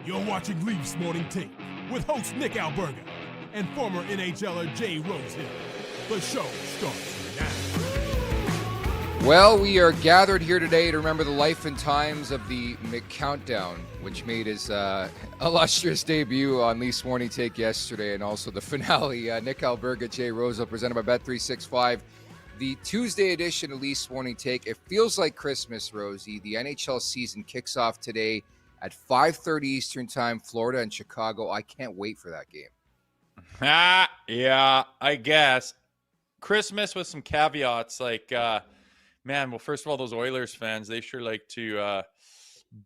You're watching Leafs Morning Take with host Nick Alberga and former NHLer Jay Rosehill. The show starts now. Well, we are gathered here today to remember the life and times of the McCountdown, which made his illustrious debut on Leafs Morning Take yesterday, and also the finale. Nick Alberga Jay Rosehill, presented by Bet365. The Tuesday edition of Leafs Morning Take. It feels like Christmas, Rosie. The NHL season kicks off today at 5:30 Eastern Time, Florida and Chicago. I can't wait for that game. Yeah, I guess. Christmas with some caveats. Like, man, well, first of all, those Oilers fans, they sure like to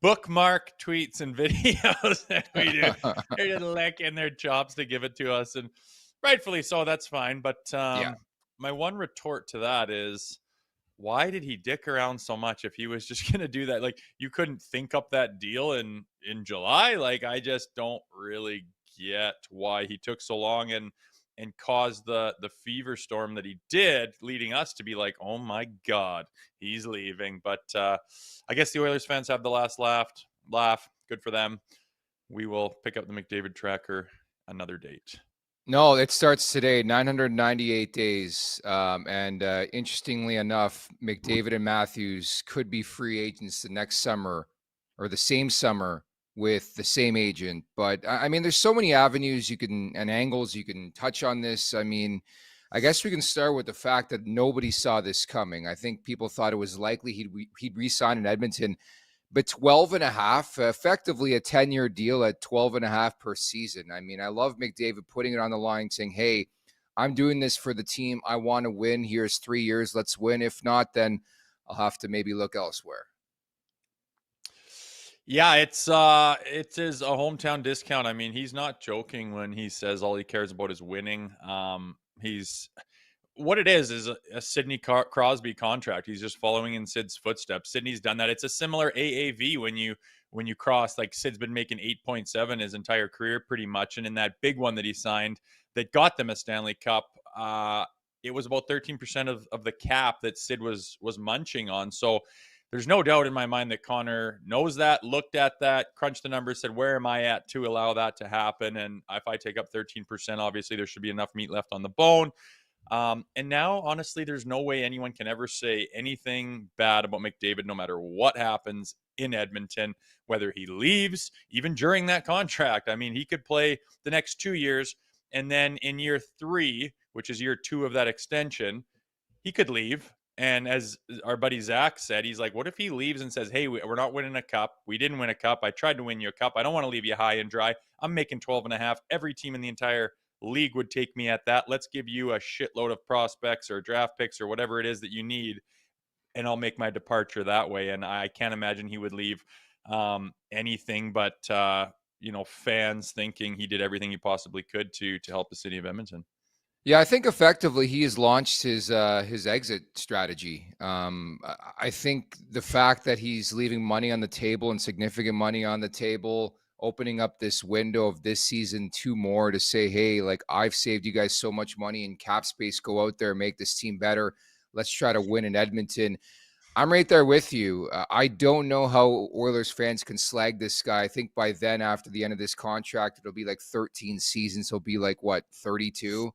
bookmark tweets and videos that we do. They're just licking their chops to give it to us. And rightfully so, that's fine. But my one retort to that is, why did he dick around so much if he was just going to do that? Like, you couldn't think up that deal in July? Like, I just don't really get why he took so long and caused the fever storm that he did, leading us to be like, oh my God, he's leaving. But I guess the Oilers fans have the last laugh. Good for them. We will pick up the McDavid tracker another date. No, it starts today, 998 days. And interestingly enough, McDavid and Matthews could be free agents the next summer or the same summer with the same agent. But I mean, there's so many avenues and angles you can touch on this. I mean, I guess we can start with the fact that nobody saw this coming. I think people thought it was likely he'd re-sign in Edmonton, but 12 and a half, effectively a 10-year deal at 12 and a half per season. I mean, I love McDavid putting it on the line, saying, hey, I'm doing this for the team. I want to win. Here's 3 years. Let's win. If not, then I'll have to maybe look elsewhere. Yeah, it is a hometown discount. I mean, he's not joking when he says all he cares about is winning. What it is a Sidney Crosby contract. He's just following in Sid's footsteps. Sidney's done that. It's a similar AAV when you cross, like Sid's been making 8.7 his entire career pretty much. And in that big one that he signed that got them a Stanley Cup, it was about 13% of the cap that Sid was munching on. So there's no doubt in my mind that Connor knows that, looked at that, crunched the numbers, said, where am I at to allow that to happen? And if I take up 13%, obviously there should be enough meat left on the bone. And now, honestly, there's no way anyone can ever say anything bad about McDavid, no matter what happens in Edmonton, whether he leaves, even during that contract. I mean, he could play the next 2 years, and then in year 3, which is year 2 of that extension, he could leave. And as our buddy Zach said, he's like, what if he leaves and says, hey, we're not winning a cup. We didn't win a cup. I tried to win you a cup. I don't want to leave you high and dry. I'm making 12 and a half. Every team in the entire league would take me at that. Let's give you a shitload of prospects or draft picks or whatever it is that you need, and I'll make my departure that way. And I can't imagine he would leave anything but fans thinking he did everything he possibly could to help the city of Edmonton. Yeah, I think effectively he has launched his exit strategy. I think the fact that he's leaving money on the table and significant money on the table, opening up this window of this season 2 more to say, hey, like, I've saved you guys so much money in cap space. Go out there and make this team better. Let's try to win in Edmonton. I'm right there with you. I don't know how Oilers fans can slag this guy. I think by then, after the end of this contract, it'll be like 13 seasons. He'll be like, 32?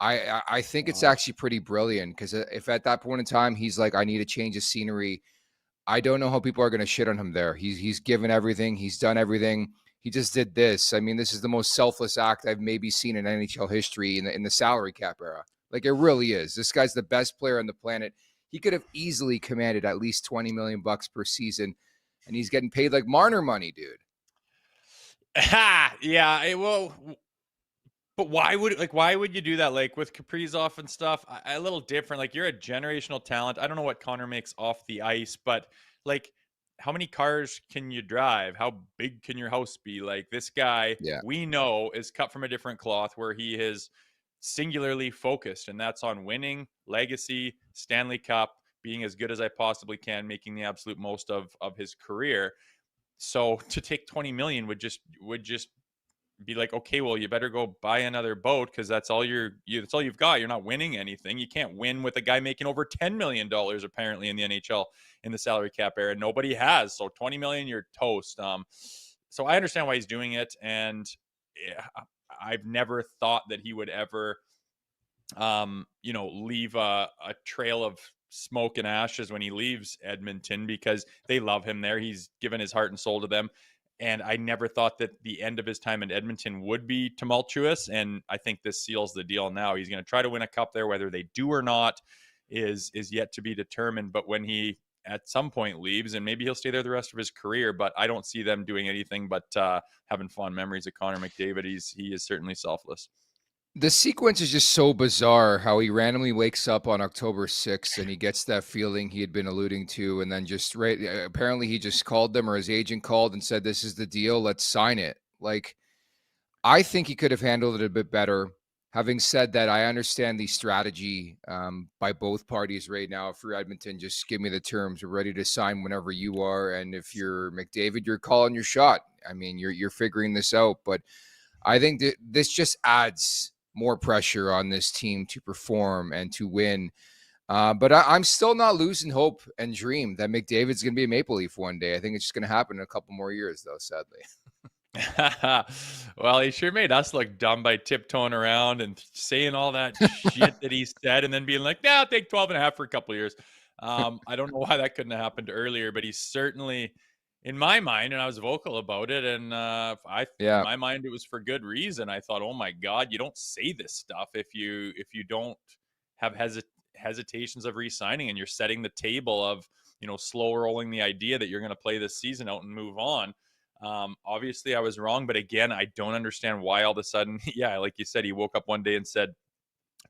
I think it's actually pretty brilliant, because if at that point in time he's like, I need a change of scenery, I don't know how people are going to shit on him there. He's given everything. He's done everything. He just did this. I mean, this is the most selfless act I've maybe seen in NHL history in the salary cap era. Like, it really is. This guy's the best player on the planet. He could have easily commanded at least $20 million per season, and he's getting paid like Marner money, dude. Yeah, well, but why would you do that? Like, with Kaprizov and stuff, a little different. Like, you're a generational talent. I don't know what Connor makes off the ice, but like, how many cars can you drive? How big can your house be? Like, this guy, we know, is cut from a different cloth, where he is singularly focused, and that's on winning, legacy, Stanley Cup, being as good as I possibly can, making the absolute most of his career. So to take 20 million would just be like, okay, well, you better go buy another boat, because that's all that's all you've got. You're not winning anything. You can't win with a guy making over $10 million apparently in the NHL in the salary cap era. Nobody has. So 20 million, you're toast. so I understand why he's doing it. And yeah, I've never thought that he would ever, leave a trail of smoke and ashes when he leaves Edmonton, because they love him there. He's given his heart and soul to them. And I never thought that the end of his time in Edmonton would be tumultuous. And I think this seals the deal now. He's going to try to win a cup there. Whether they do or not is yet to be determined. But when he at some point leaves, and maybe he'll stay there the rest of his career, but I don't see them doing anything but having fond memories of Connor McDavid. He is certainly selfless. The sequence is just so bizarre, how he randomly wakes up on October 6th and he gets that feeling he had been alluding to, and then just apparently he just called them, or his agent called and said, this is the deal, let's sign it. Like, I think he could have handled it a bit better. Having said that, I understand the strategy by both parties right now. For Edmonton, just give me the terms. We're ready to sign whenever you are. And if you're McDavid, you're calling your shot. I mean, you're figuring this out. But I think that this just adds more pressure on this team to perform and to win. But I'm still not losing hope and dream that McDavid's going to be a Maple Leaf one day. I think it's just going to happen in a couple more years, though, sadly. Well, he sure made us look dumb by tiptoeing around and saying all that shit that he said, and then being like, nah, I'll take 12.5 for a couple of years. I don't know why that couldn't have happened earlier, but he's certainly, in my mind, and I was vocal about it, and in my mind, it was for good reason. I thought, oh my God, you don't say this stuff if you don't have hesitations of re-signing, and you're setting the table of, slow rolling the idea that you're going to play this season out and move on. Obviously I was wrong, but again, I don't understand why all of a sudden, like you said, he woke up one day and said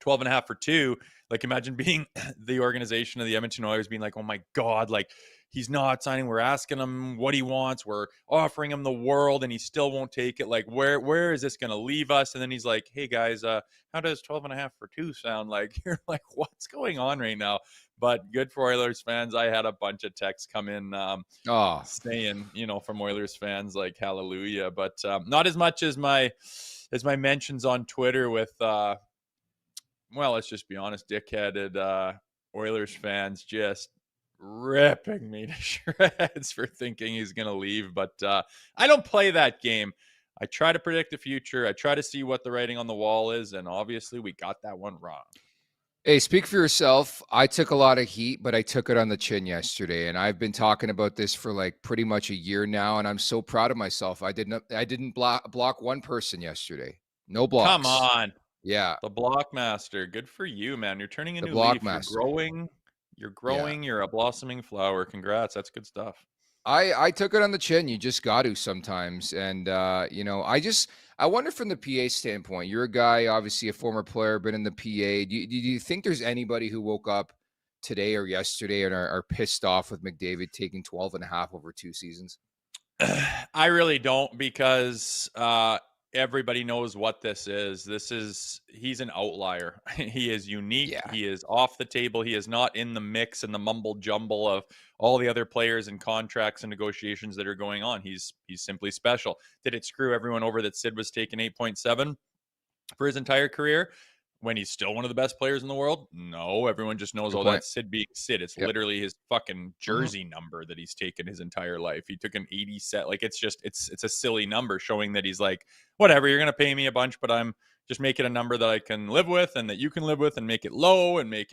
12.5 for 2. Like, imagine being the organization of the Edmonton Oilers being like, oh my God, like, he's not signing. We're asking him what he wants. We're offering him the world and he still won't take it. Like, where is this going to leave us? And then he's like, hey guys, how does 12.5 for 2 sound? Like, you're like, what's going on right now? But good for Oilers fans. I had a bunch of texts come in saying, from Oilers fans, like, hallelujah. But not as much as my mentions on Twitter with, let's just be honest, dickheaded Oilers fans just ripping me to shreds for thinking he's going to leave. But I don't play that game. I try to predict the future. I try to see what the writing on the wall is. And obviously we got that one wrong. Hey, speak for yourself. I took a lot of heat, but I took it on the chin yesterday, and I've been talking about this for like pretty much a year now, and I'm so proud of myself. I didn't block one person yesterday. No blocks. Come on. Yeah. The block master. Good for you, man. You're turning a new leaf. You're growing. You're a blossoming flower. Congrats. That's good stuff. I took it on the chin. You just got to sometimes. And, I wonder from the PA standpoint, you're a guy, obviously a former player, been in the PA. Do you think there's anybody who woke up today or yesterday and are pissed off with McDavid taking 12.5 over 2 seasons? I really don't, because everybody knows what this is. He's an outlier. He is unique. Yeah. He is off the table. He is not in the mix and the mumble jumble of all the other players and contracts and negotiations that are going on. He's simply special. Did it screw everyone over that Sid was taking 8.7 for his entire career when he's still one of the best players in the world? No, everyone just knows, that's Sid being Sid. It's literally his fucking jersey number that he's taken his entire life. He took an 80 set. Like, it's a silly number, showing that he's like, whatever, you're going to pay me a bunch, but I'm just making a number that I can live with and that you can live with, and make it low and make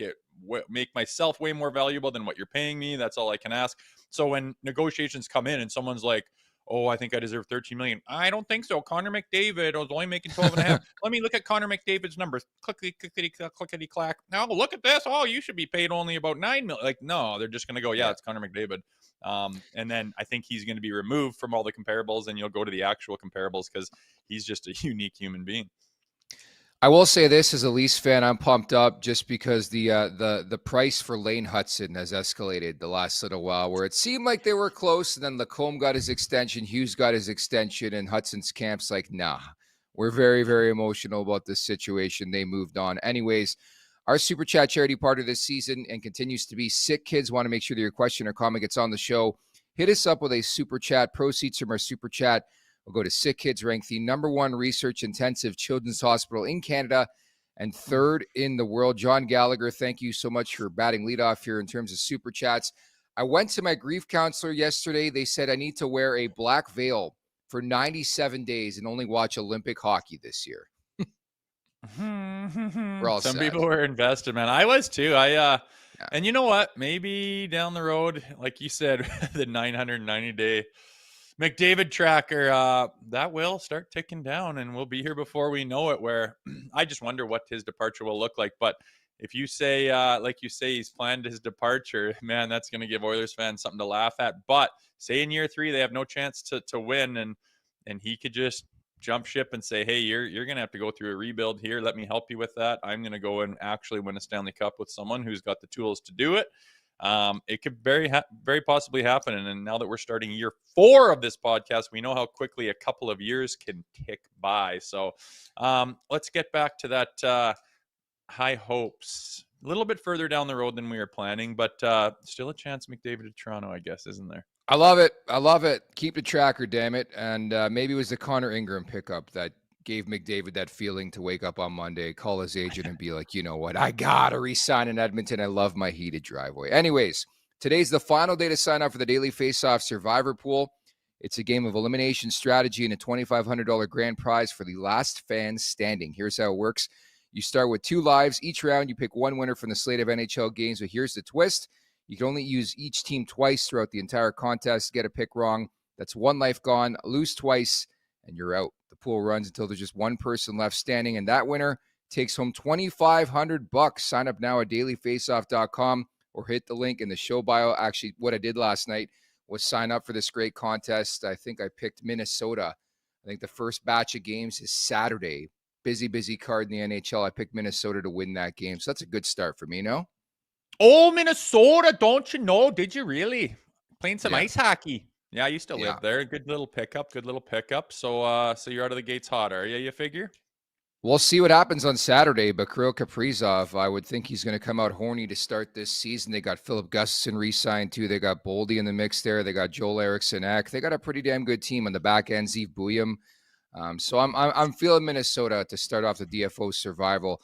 myself way more valuable than what you're paying me. That's all I can ask. So when negotiations come in and someone's like, oh, I think I deserve 13 million. I don't think so. Connor McDavid was only making 12.5. Let me look at Connor McDavid's numbers. Clickety clack. Now look at this. Oh, you should be paid only about 9 million. Like, no, they're just going to go, yeah, it's Connor McDavid. And then I think he's going to be removed from all the comparables, and you'll go to the actual comparables because he's just a unique human being. I will say this, as a Leafs fan, I'm pumped up just because the price for Lane Hutson has escalated the last little while, where it seemed like they were close, and then Lacombe got his extension, Hughes got his extension, and Hudson's camp's like, nah, we're very, very emotional about this situation. They moved on. Anyways, our Super Chat charity partner this season and continues to be Sick Kids. Want to make sure that your question or comment gets on the show. Hit us up with a Super Chat. Proceeds from our Super Chat will go to Sick Kids, ranked the #1 research-intensive children's hospital in Canada and 3rd in the world. John Gallagher, thank you so much for batting leadoff here in terms of Super Chats. I went to my grief counselor yesterday. They said I need to wear a black veil for 97 days and only watch Olympic hockey this year. We're all Some set. people were invested, man. I was too. And you know what? Maybe down the road, like you said, the 990-day McDavid tracker, that will start ticking down, and we'll be here before we know it. Where I just wonder what his departure will look like. But if you say, like you say, he's planned his departure, man, that's going to give Oilers fans something to laugh at. But say in year 3 they have no chance to win, and he could just jump ship and say, hey, you're going to have to go through a rebuild here. Let me help you with that. I'm going to go and actually win a Stanley Cup with someone who's got the tools to do it. It could very possibly happen. And now that we're starting year 4 of this podcast, we know how quickly a couple of years can tick by. So let's get back to that high hopes. A little bit further down the road than we were planning, but still a chance McDavid to Toronto, I guess, isn't there? I love it. I love it. Keep the tracker, damn it. And maybe it was the Connor Ingram pickup that gave McDavid that feeling to wake up on Monday, call his agent and be like, you know what? I got to re-sign in Edmonton. I love my heated driveway. Anyways, today's the final day to sign up for the Daily Faceoff Survivor Pool. It's a game of elimination strategy and a $2,500 grand prize for the last fan standing. Here's how it works. You start with 2 lives. Each round, you pick one winner from the slate of NHL games. But here's the twist. You can only use each team twice throughout the entire contest. Get a pick wrong, that's 1 life gone. Lose twice, and you're out. The pool runs until there's just one person left standing, and that winner takes home $2,500. Sign up now at dailyfaceoff.com or hit the link in the show bio. Actually, what I did last night was sign up for this great contest. I think I picked Minnesota. I think the first batch of games is Saturday. Busy card in the NHL. I picked Minnesota to win that game, so that's a good start for me, no? Oh, Minnesota, don't you know? Did you really? Playing some ice hockey. Yeah, I used to live there. Good little pickup. So you're out of the gates hot, are you figure? We'll see what happens on Saturday, but Kirill Kaprizov, I would think he's going to come out horny to start this season. They got Philip Gustafsson re-signed too. They got Boldy in the mix there. They got Joel Eriksson-Ek. They got a pretty damn good team on the back end. Zeev Buyam. So I'm feeling Minnesota to start off the DFO Survivor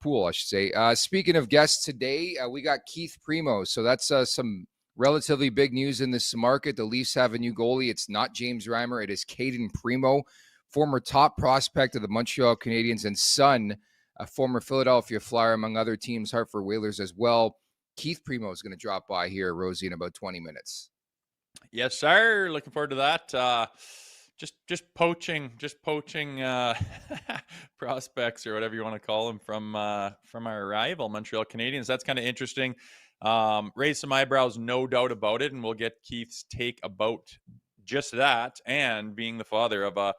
Pool, I should say. Speaking of guests today, we got Keith Primeau. So that's some relatively big news in this market. The Leafs have a new goalie. It's not James Reimer. It is Cayden Primeau, former top prospect of the Montreal Canadiens and son, a former Philadelphia Flyer, among other teams, Hartford Whalers as well. Keith Primeau is going to drop by here, Rosie, in about 20 minutes. Yes, sir. Looking forward to that. Just poaching prospects or whatever you want to call them from our rival Montreal Canadiens. That's kind of interesting. Raise some eyebrows, no doubt about it, and we'll get Keith's take about just that, and being the father of a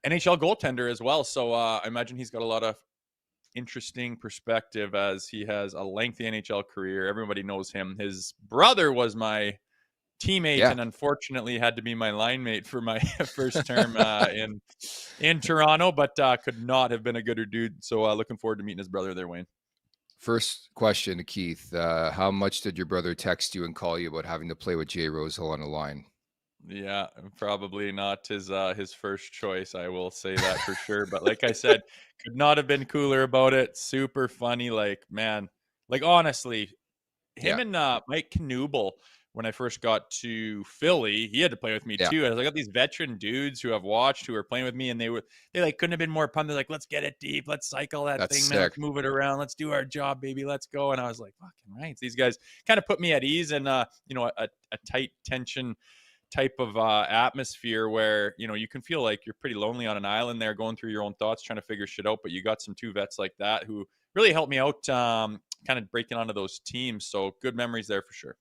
NHL goaltender as well. So I imagine he's got a lot of interesting perspective as he has a lengthy NHL career. Everybody knows him. His brother was my teammate and unfortunately had to be my line mate for my first term in Toronto, but could not have been a gooder dude. So looking forward to meeting his brother there, Wayne. First question to Keith. How much did your brother text you and call you about having to play with Jay Rosehill on the line? Yeah, probably not his first choice. I will say that for sure. But like I said, could not have been cooler about it. Super funny. Like, man, like honestly, him and Mike Knuble, when I first got to Philly, he had to play with me too. I was like, I got these veteran dudes who I've watched who are playing with me, and they like couldn't have been more pumped. They're like, let's get it deep, let's cycle that thing, man, let's move it around, let's do our job, baby, let's go. And I was like, fucking right. These guys kind of put me at ease, and a tight tension type of atmosphere where you can feel like you're pretty lonely on an island there, going through your own thoughts, trying to figure shit out. But you got some 2 vets like that who really helped me out, kind of breaking onto those teams. So good memories there for sure.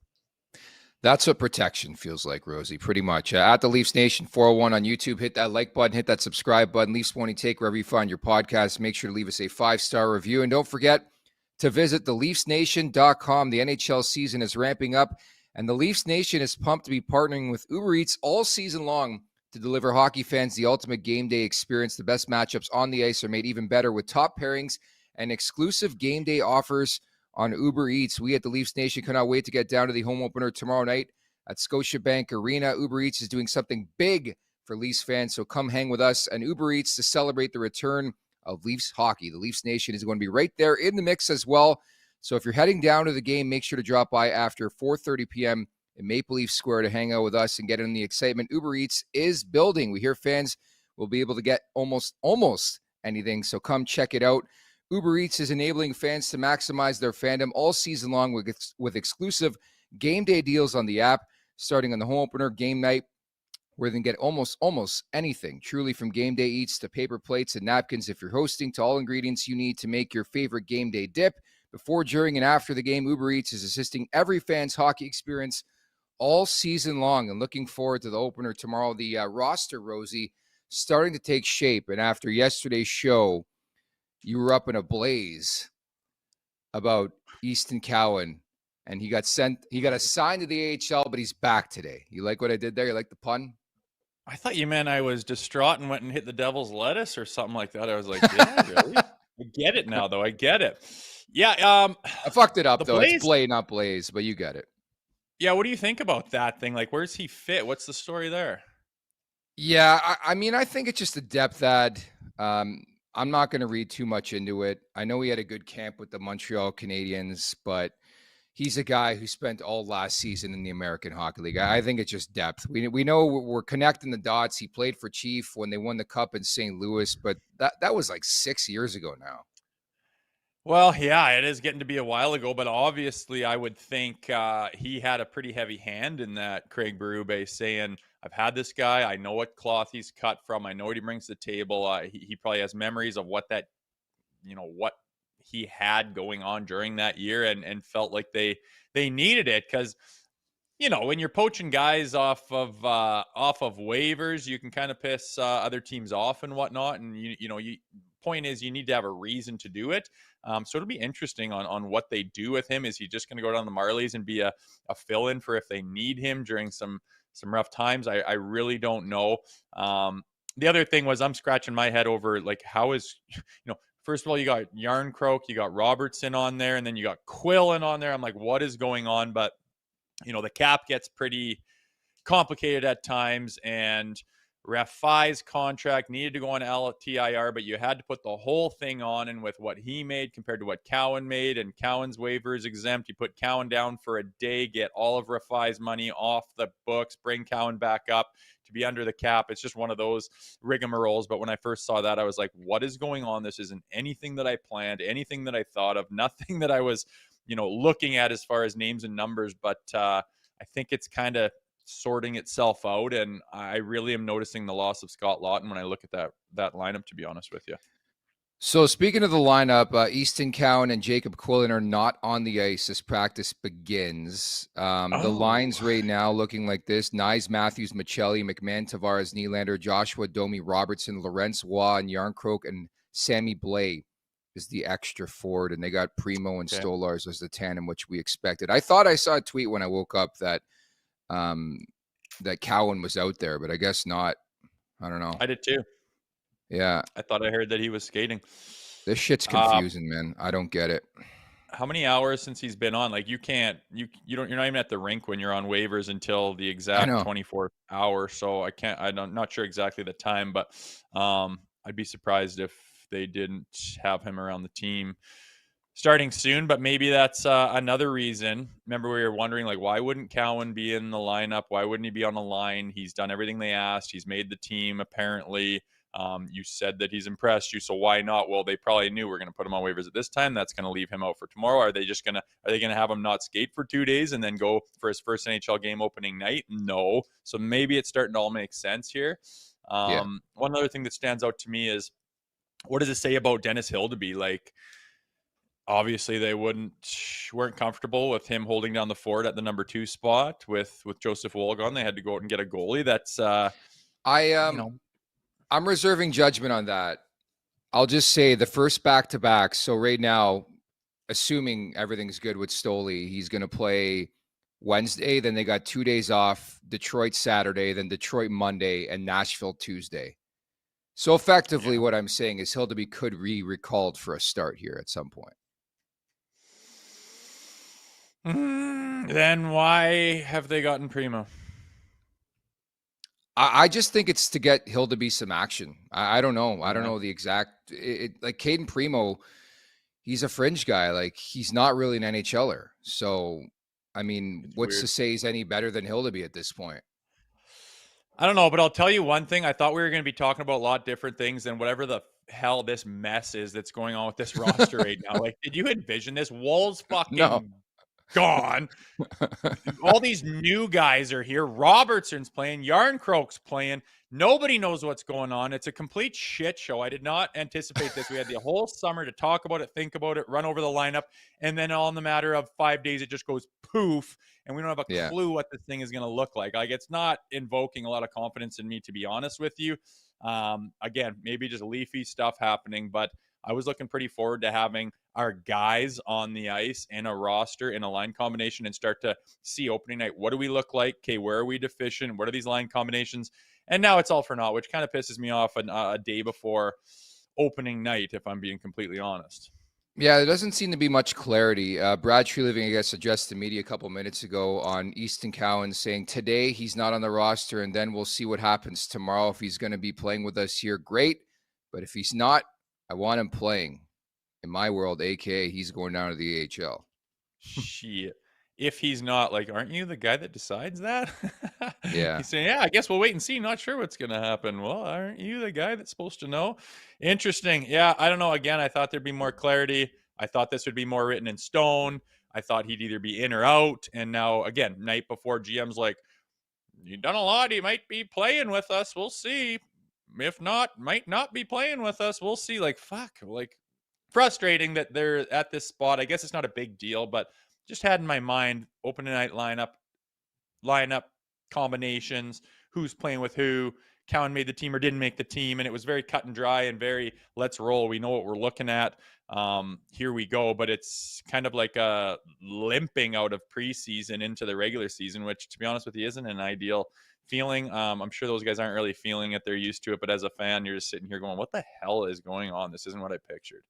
That's what protection feels like, Rosie, pretty much. At the Leafs Nation 401 on YouTube, hit that like button, hit that subscribe button. Leafs Morning Take, wherever you find your podcast. Make sure to leave us a 5-star review. And don't forget to visit theleafsnation.com. The NHL season is ramping up, and the Leafs Nation is pumped to be partnering with Uber Eats all season long to deliver hockey fans the ultimate game day experience. The best matchups on the ice are made even better with top pairings and exclusive game day offers on Uber Eats. We at the Leafs Nation cannot wait to get down to the home opener tomorrow night at Scotiabank Arena. Uber Eats is doing something big for Leafs fans, so come hang with us and Uber Eats to celebrate the return of Leafs hockey. The Leafs Nation is going to be right there in the mix as well. So if you're heading down to the game, make sure to drop by after 4:30 p.m. in Maple Leaf Square to hang out with us and get in the excitement. Uber Eats is building. We hear fans will be able to get almost anything, so come check it out. Uber Eats is enabling fans to maximize their fandom all season long with exclusive game day deals on the app, starting on the home opener game night, where they can get almost anything, truly from game day eats to paper plates and napkins if you're hosting, to all ingredients you need to make your favorite game day dip. Before, during, and after the game, Uber Eats is assisting every fan's hockey experience all season long, and looking forward to the opener tomorrow. The roster, Rosie, starting to take shape, and after yesterday's show, you were up in a blaze about Easton Cowan, and he got assigned to the AHL, but he's back today. You like what I did there? You like the pun? I thought you meant I was distraught and went and hit the devil's lettuce or something like that. I was like, yeah, really? I get it now, though. I get it. Yeah. I fucked it up, though. Blaze, it's Blais, not Blaze, but you get it. Yeah, what do you think about that thing? Like, where's he fit? What's the story there? Yeah, I mean, I think it's just a depth add. I'm not going to read too much into it. I know he had a good camp with the Montreal Canadiens, but he's a guy who spent all last season in the American Hockey League. I think it's just depth. We know we're connecting the dots. He played for Chief when they won the Cup in St. Louis, but that was like 6 years ago now. Well, yeah, it is getting to be a while ago, but obviously I would think he had a pretty heavy hand in that. Craig Berube saying, I've had this guy. I know what cloth he's cut from. I know what he brings to the table. He probably has memories of what he had going on during that year, and felt like they needed it, because when you're poaching guys off of waivers, you can kind of piss other teams off and whatnot, and point is you need to have a reason to do it. So it'll be interesting on what they do with him. Is he just going to go down the Marlies and be a fill-in for if they need him during some rough times? I really don't know. The other thing was, I'm scratching my head over, like, how is, first of all, you got Yarncroke, you got Robertson on there, and then you got Quillen on there. I'm like, what is going on? But, the cap gets pretty complicated at times, and Rafai's contract needed to go on LTIR, but you had to put the whole thing on, and with what he made compared to what Cowan made, and Cowan's waiver is exempt, you put Cowan down for a day, get all of Rafai's money off the books, bring Cowan back up to be under the cap. It's just one of those rigmaroles. But when I first saw that, I was like, what is going on? This isn't anything that I planned, anything that I thought of, nothing that I was, looking at as far as names and numbers. But I think it's kind of sorting itself out, and I really am noticing the loss of Scott Lawton when I look at that lineup, to be honest with you. So speaking of the lineup, Easton Cowan and Jacob Quillen are not on the ice as practice begins. The lines right now looking like this: Nyes, Matthews, Michelli, McMahon, Tavares, Nylander, Joshua Domi, Robertson, Lawrence Waugh, and Yarncroke, and Sammy Blais is the extra forward, and they got Primeau and Stolars as the tandem, which we expected. I thought I saw a tweet when I woke up that Cowan was out there, but I guess not. I don't know. I did too. Yeah. I thought I heard that he was skating. This shit's confusing, man. I don't get it. How many hours since he's been on? Like, you're not even at the rink when you're on waivers until the exact 24th hour. So I'm not sure exactly the time, but I'd be surprised if they didn't have him around the team starting soon. But maybe that's another reason. Remember, we were wondering, like, why wouldn't Cowan be in the lineup? Why wouldn't he be on the line? He's done everything they asked. He's made the team, apparently. You said that he's impressed you, so why not? Well, they probably knew we're going to put him on waivers at this time. That's going to leave him out for tomorrow. Are they going to have him not skate for 2 days and then go for his first NHL game opening night? No. So maybe it's starting to all make sense here. One other thing that stands out to me is, what does it say about Dennis Hildeby? Like, obviously they weren't comfortable with him holding down the fort at the number 2 spot with Joseph Wolgon. They had to go out and get a goalie. That's I'm reserving judgment on that. I'll just say the first back-to-back. So right now, assuming everything's good with Stoli, he's going to play Wednesday. Then they got 2 days off, Detroit Saturday, then Detroit Monday, and Nashville Tuesday. So effectively what I'm saying is Hildeby could be recalled for a start here at some point. Then why have they gotten Primeau? I just think it's to get Hildeby some action. I don't know. I don't know the exact like Cayden Primeau, he's a fringe guy. Like, he's not really an NHLer. So I mean, It's what's weird. to say he's any better than Hildeby at this point? I don't know, but I'll tell you one thing. I thought we were going to be talking about a lot different things than whatever the hell this mess is that's going on with this roster right now. Like, did you envision this? Wall's No. fucking gone. All these new guys are here. Robertson's playing. Yarncroke's playing. Nobody knows what's going on. It's a complete shit show. I did not anticipate this. We had the whole summer to talk about it, think about it, run over the lineup, and then all in the matter of 5 days, it just goes poof, and we don't have a Yeah. clue what this thing is going to look like. Like, it's not invoking a lot of confidence in me, to be honest with you. Again, maybe just leafy stuff happening, but I was looking pretty forward to having our guys on the ice and a roster in a line combination and start to see opening night. What do we look like? Okay, where are we deficient? What are these line combinations? And now it's all for naught, which kind of pisses me off a day before opening night, if I'm being completely honest. Yeah, there doesn't seem to be much clarity. Brad Treliving, I guess, addressed the media a couple minutes ago on Easton Cowan saying today he's not on the roster, and then we'll see what happens tomorrow. If he's going to be playing with us here, great. But if he's not, I want him playing. In my world, AKA, he's going down to the AHL. Shit. If he's not, like, aren't you the guy that decides that? Yeah. He's saying, yeah, I guess we'll wait and see. Not sure what's going to happen. Well, aren't you the guy that's supposed to know? Interesting. Yeah, I don't know. Again, I thought there'd be more clarity. I thought this would be more written in stone. I thought he'd either be in or out. And now, again, night before, GM's like, you've done a lot. He might be playing with us. We'll see. If not, might not be playing with us. We'll see. Like, fuck. Like, frustrating that they're at this spot. I guess it's not a big deal, but just had in my mind opening night lineup combinations, who's playing with who. Cowan made the team or didn't make the team, and it was very cut and dry and very let's roll. We know what we're looking at. Here we go. But it's kind of like a limping out of preseason into the regular season, which, to be honest with you, isn't an ideal feeling. I'm sure those guys aren't really feeling it. They're used to it. But as a fan, you're just sitting here going, what the hell is going on? This isn't what I pictured.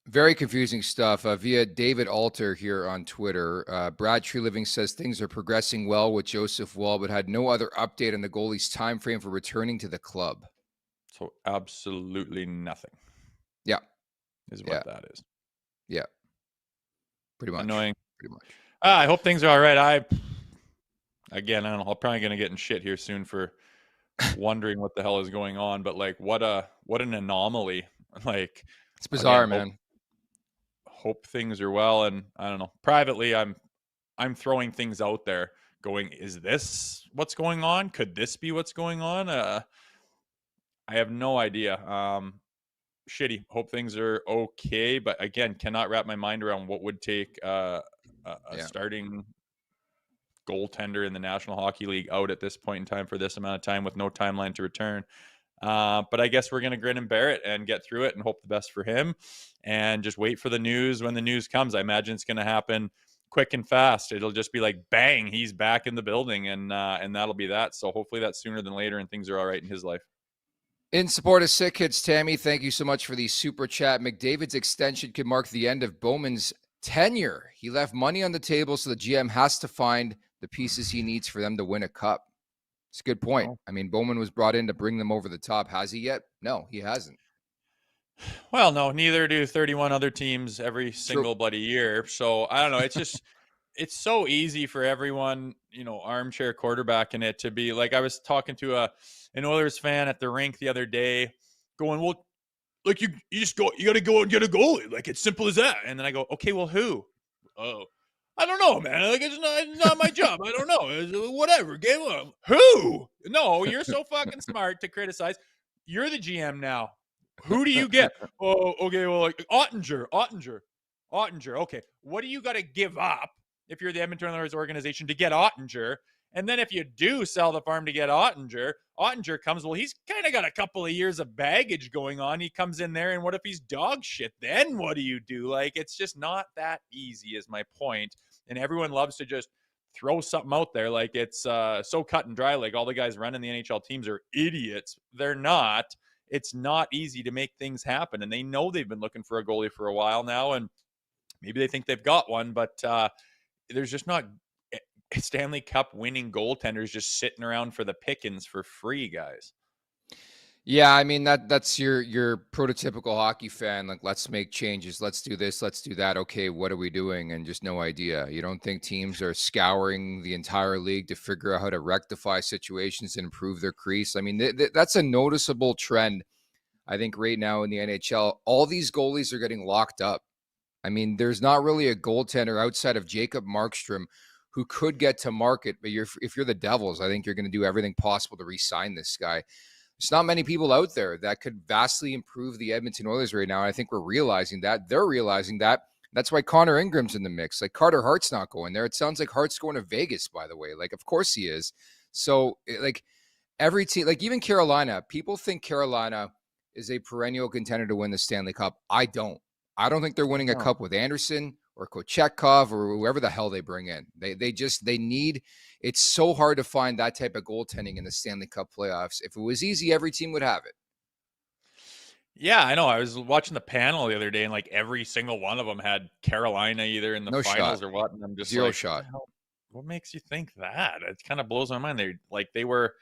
Very confusing stuff. Via David Alter here on Twitter, Brad Treliving says things are progressing well with Joseph Woll, but had no other update on the goalie's time frame for returning to the club. So absolutely nothing. Yeah. Is what that is. Yeah. Pretty much. Annoying. Pretty much. I hope things are all right. Again, I don't know. I'm probably going to get in shit here soon for wondering what the hell is going on, but like what an anomaly. Like, it's bizarre, again, man. Hope things are well. And I don't know, privately, I'm throwing things out there going, is this what's going on? Could this be what's going on? I have no idea. Shitty. Hope things are okay. But again, cannot wrap my mind around what would take a starting goaltender in the National Hockey League out at this point in time for this amount of time with no timeline to return. But I guess we're going to grin and bear it and get through it and hope the best for him and just wait for the news when the news comes. I imagine it's going to happen quick and fast. It'll just be like, bang, he's back in the building and that'll be that. So hopefully that's sooner than later and things are all right in his life. In support of Sick Kids, Tammy, thank you so much for the super chat. McDavid's extension could mark the end of Bowman's tenure. He left money on the table, so the GM has to find the pieces he needs for them to win a cup. It's a good point. I mean, Bowman was brought in to bring them over the top. Has he yet? No, he hasn't. Well, no, neither do 31 other teams every single bloody year. So I don't know. It's just, it's so easy for everyone, armchair quarterback in it to be like, I was talking to an Oilers fan at the rink the other day going, well, like you just go, you got to go and get a goalie. Like, it's simple as that. And then I go, okay, well, who? Oh, I don't know, man. Like, it's not my job. I don't know. It's whatever. Game up. Who? No, you're so fucking smart to criticize. You're the GM now. Who do you get? Oh, okay. Well, like Ottinger. Okay. What do you got to give up if you're the Edmonton Oilers organization to get Ottinger? And then if you do sell the farm to get Ottinger comes, well, he's kind of got a couple of years of baggage going on. He comes in there, and what if he's dog shit? Then what do you do? Like, it's just not that easy is my point. And everyone loves to just throw something out there like it's so cut and dry, like all the guys running the NHL teams are idiots. They're not. It's not easy to make things happen. And they know they've been looking for a goalie for a while now, and maybe they think they've got one, but there's just not Stanley Cup winning goaltenders just sitting around for the pickings for free, guys. Yeah, I mean that's your prototypical hockey fan. Like, let's make changes. Let's do this. Let's do that. Okay, what are we doing? And just no idea. You don't think teams are scouring the entire league to figure out how to rectify situations and improve their crease? I mean, that's a noticeable trend. I think right now in the NHL, all these goalies are getting locked up. I mean, there's not really a goaltender outside of Jacob Markstrom who could get to market. But if you're the Devils, I think you're going to do everything possible to re-sign this guy. There's not many people out there that could vastly improve the Edmonton Oilers right now. I think we're realizing that. They're realizing that. That's why Connor Ingram's in the mix. Like, Carter Hart's not going there. It sounds like Hart's going to Vegas, by the way. Like, of course he is. So, like, every team, like even Carolina, people think Carolina is a perennial contender to win the Stanley Cup. I don't. I don't think they're winning a cup with Anderson or Kochetkov or whoever the hell they bring in. They need. It's so hard to find that type of goaltending in the Stanley Cup playoffs. If it was easy, every team would have it. Yeah, I know. I was watching the panel the other day, and like every single one of them had Carolina either in the No finals shot. or what. And I'm just Zero like, shot. what makes you think that? It kind of blows my mind. They were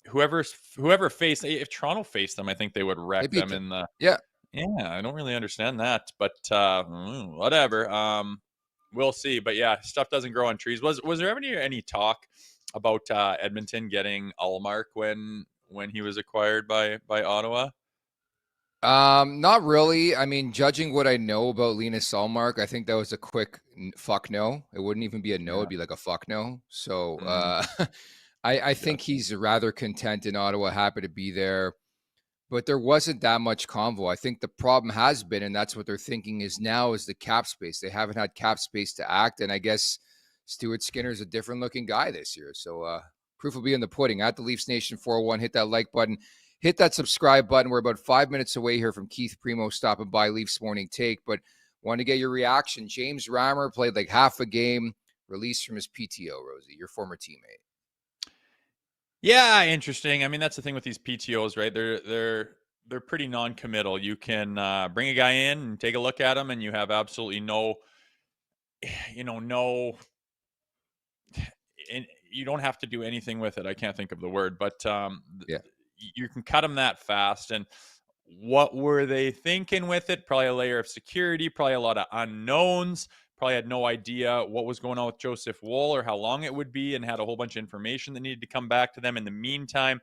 whoever faced. If Toronto faced them, I think they would They wreck beat them them. in the. Yeah. Yeah, I don't really understand that, but whatever. We'll see. But yeah, stuff doesn't grow on trees. Was there ever any talk about Edmonton getting Allmark when he was acquired by Ottawa? Not really. I mean, judging what I know about Linus Ullmark, I think that was a quick fuck no. It wouldn't even be a no; Yeah. it'd be like a fuck no. So, Mm, I think he's rather content in Ottawa, happy to be there. But there wasn't that much convo. I think the problem has been, and that's what they're thinking is now, is the cap space. They haven't had cap space to act, and I guess Stuart Skinner's a different looking guy this year. So proof will be in the pudding. At the Leafs Nation 401, hit that like button, hit that subscribe button. We're about 5 minutes away here from Keith Primeau stopping by Leafs Morning Take, but want to get your reaction. James Reimer played like half a game, released from his PTO, Rosie, your former teammate. yeah, interesting. I mean, that's the thing with these PTOs, right? They're pretty non-committal. You can bring a guy in and take a look at him, and you have absolutely no, no, and you don't have to do anything with it. I can't think of the word, but Yeah. you can cut them that fast. And what were they thinking with it? Probably a layer of security, probably a lot of unknowns. Probably had no idea what was going on with Joseph Woll or how long it would be, and had a whole bunch of information that needed to come back to them in the meantime.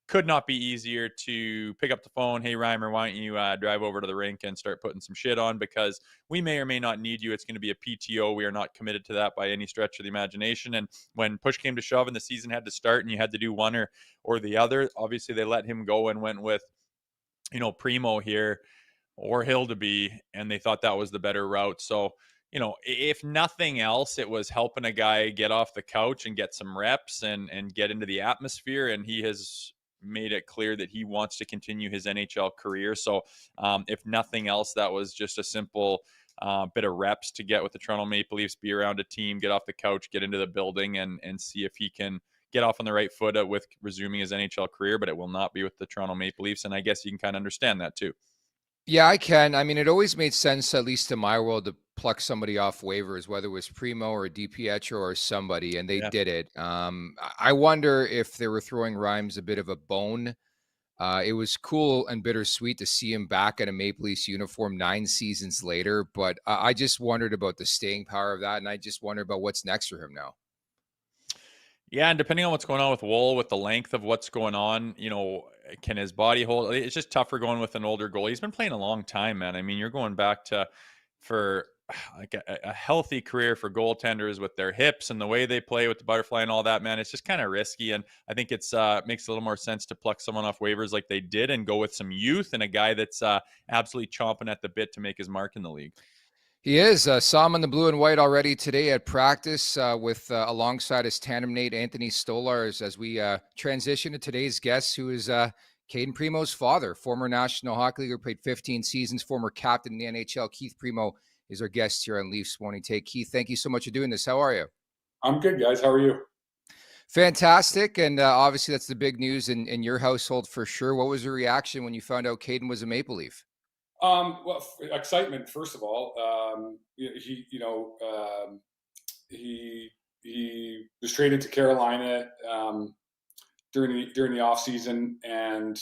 Could not be easier to pick up the phone. Hey, Reimer, why don't you drive over to the rink and start putting some shit on, because we may or may not need you. It's going to be a PTO. We are not committed to that by any stretch of the imagination. And when push came to shove and the season had to start and you had to do one or the other, obviously they let him go and went with, Primeau here or Hill to be, and they thought that was the better route. So, if nothing else, it was helping a guy get off the couch and get some reps and get into the atmosphere. And he has made it clear that he wants to continue his NHL career. So, if nothing else, that was just a simple bit of reps to get with the Toronto Maple Leafs, be around a team, get off the couch, get into the building, and see if he can get off on the right foot with resuming his NHL career. But it will not be with the Toronto Maple Leafs, and I guess you can kind of understand that too. Yeah, I can. I mean, it always made sense, at least in my world, to pluck somebody off waivers, whether it was Primo or DiPietro or somebody, and they Yeah. did it. I wonder if they were throwing Rhymes a bit of a bone. It was cool and bittersweet to see him back in a Maple Leafs uniform 9 seasons later, but I just wondered about the staying power of that, and I just wonder about what's next for him now. Yeah, and depending on what's going on with Wool, with the length of what's going on, can his body hold? It's just tougher going with an older goalie. He's been playing a long time, man. I mean, you're going back to for like a healthy career for goaltenders with their hips and the way they play with the butterfly and all that, man. It's just kind of risky, and I think it's makes a little more sense to pluck someone off waivers like they did and go with some youth and a guy that's absolutely chomping at the bit to make his mark in the league. He is. Saw him in the blue and white already today at practice with alongside his tandem mate Anthony Stolarz as we transition to today's guest, who is Cayden Primeau's father, former National Hockey League, played 15 seasons, former captain in the NHL. Keith Primeau is our guest here on Leafs Morning Take. Keith, thank you so much for doing this. How are you? I'm good, guys. How are you? Fantastic. And obviously that's the big news in your household for sure. What was your reaction when you found out Cayden was a Maple Leaf? Well, excitement first of all. He was traded to Carolina. during the off season, and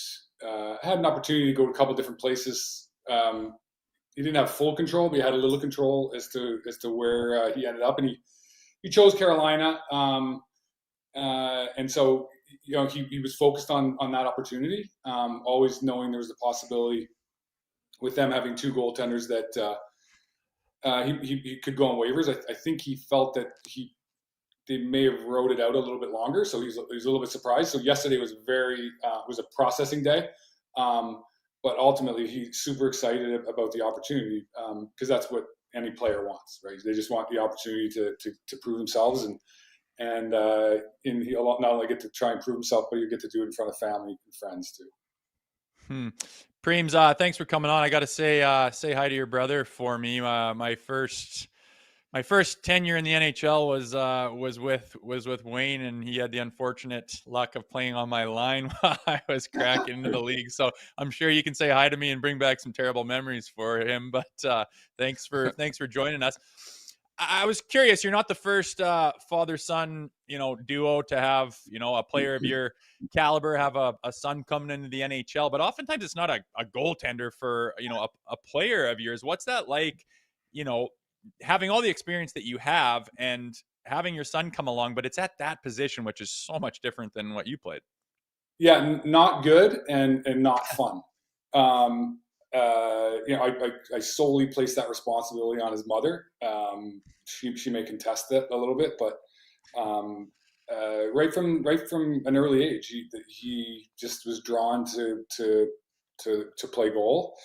had an opportunity to go to a couple different places. He didn't have full control, but he had a little control as to where he ended up, and he chose Carolina. And so, he was focused on that opportunity, always knowing there was a possibility with them having two goaltenders that he could go on waivers. I think he felt that they may have wrote it out a little bit longer, so he's a little bit surprised. So yesterday was was a processing day, but ultimately he's super excited about the opportunity, because that's what any player wants, right? They just want the opportunity to prove themselves, and he'll not only get to try and prove himself, but you get to do it in front of family and friends too. Preems, thanks for coming on. I got to say hi to your brother for me. My first tenure in the NHL was with Wayne, and he had the unfortunate luck of playing on my line while I was cracking into the league. So I'm sure you can say hi to me and bring back some terrible memories for him. But thanks for joining us. I was curious. You're not the first father-son, duo to have, a player of your caliber have a son coming into the NHL. But oftentimes it's not a goaltender for, a player of yours. What's that like, having all the experience that you have and having your son come along, but it's at that position, which is so much different than what you played? Yeah, not good and not fun. I solely place that responsibility on his mother. She may contest it a little bit, but right from an early age, he just was drawn to play goal.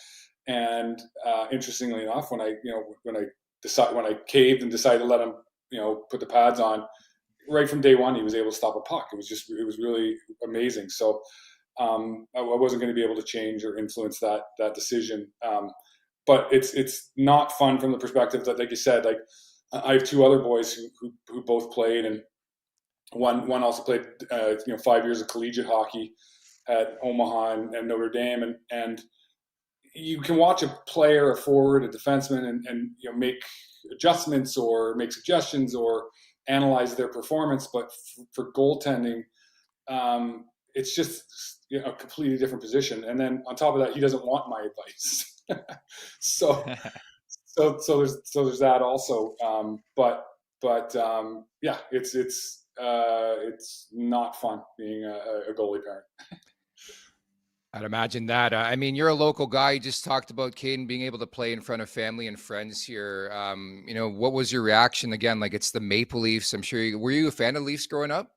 And interestingly enough, when I caved and decided to let him, put the pads on, right from day one, he was able to stop a puck. It was really amazing. So I wasn't going to be able to change or influence that decision. But it's not fun from the perspective that, like you said, like I have two other boys who both played, and one also played 5 years of collegiate hockey at Omaha and Notre Dame, and you can watch a player, a forward, a defenseman, and make adjustments or make suggestions or analyze their performance. But for goaltending, it's just a completely different position. And then on top of that, he doesn't want my advice. so there's that also. But yeah, it's not fun being a goalie parent. I'd imagine that. I mean, you're a local guy. You just talked about Cayden being able to play in front of family and friends here. What was your reaction? Again, like, it's the Maple Leafs. I'm sure were you a fan of Leafs growing up?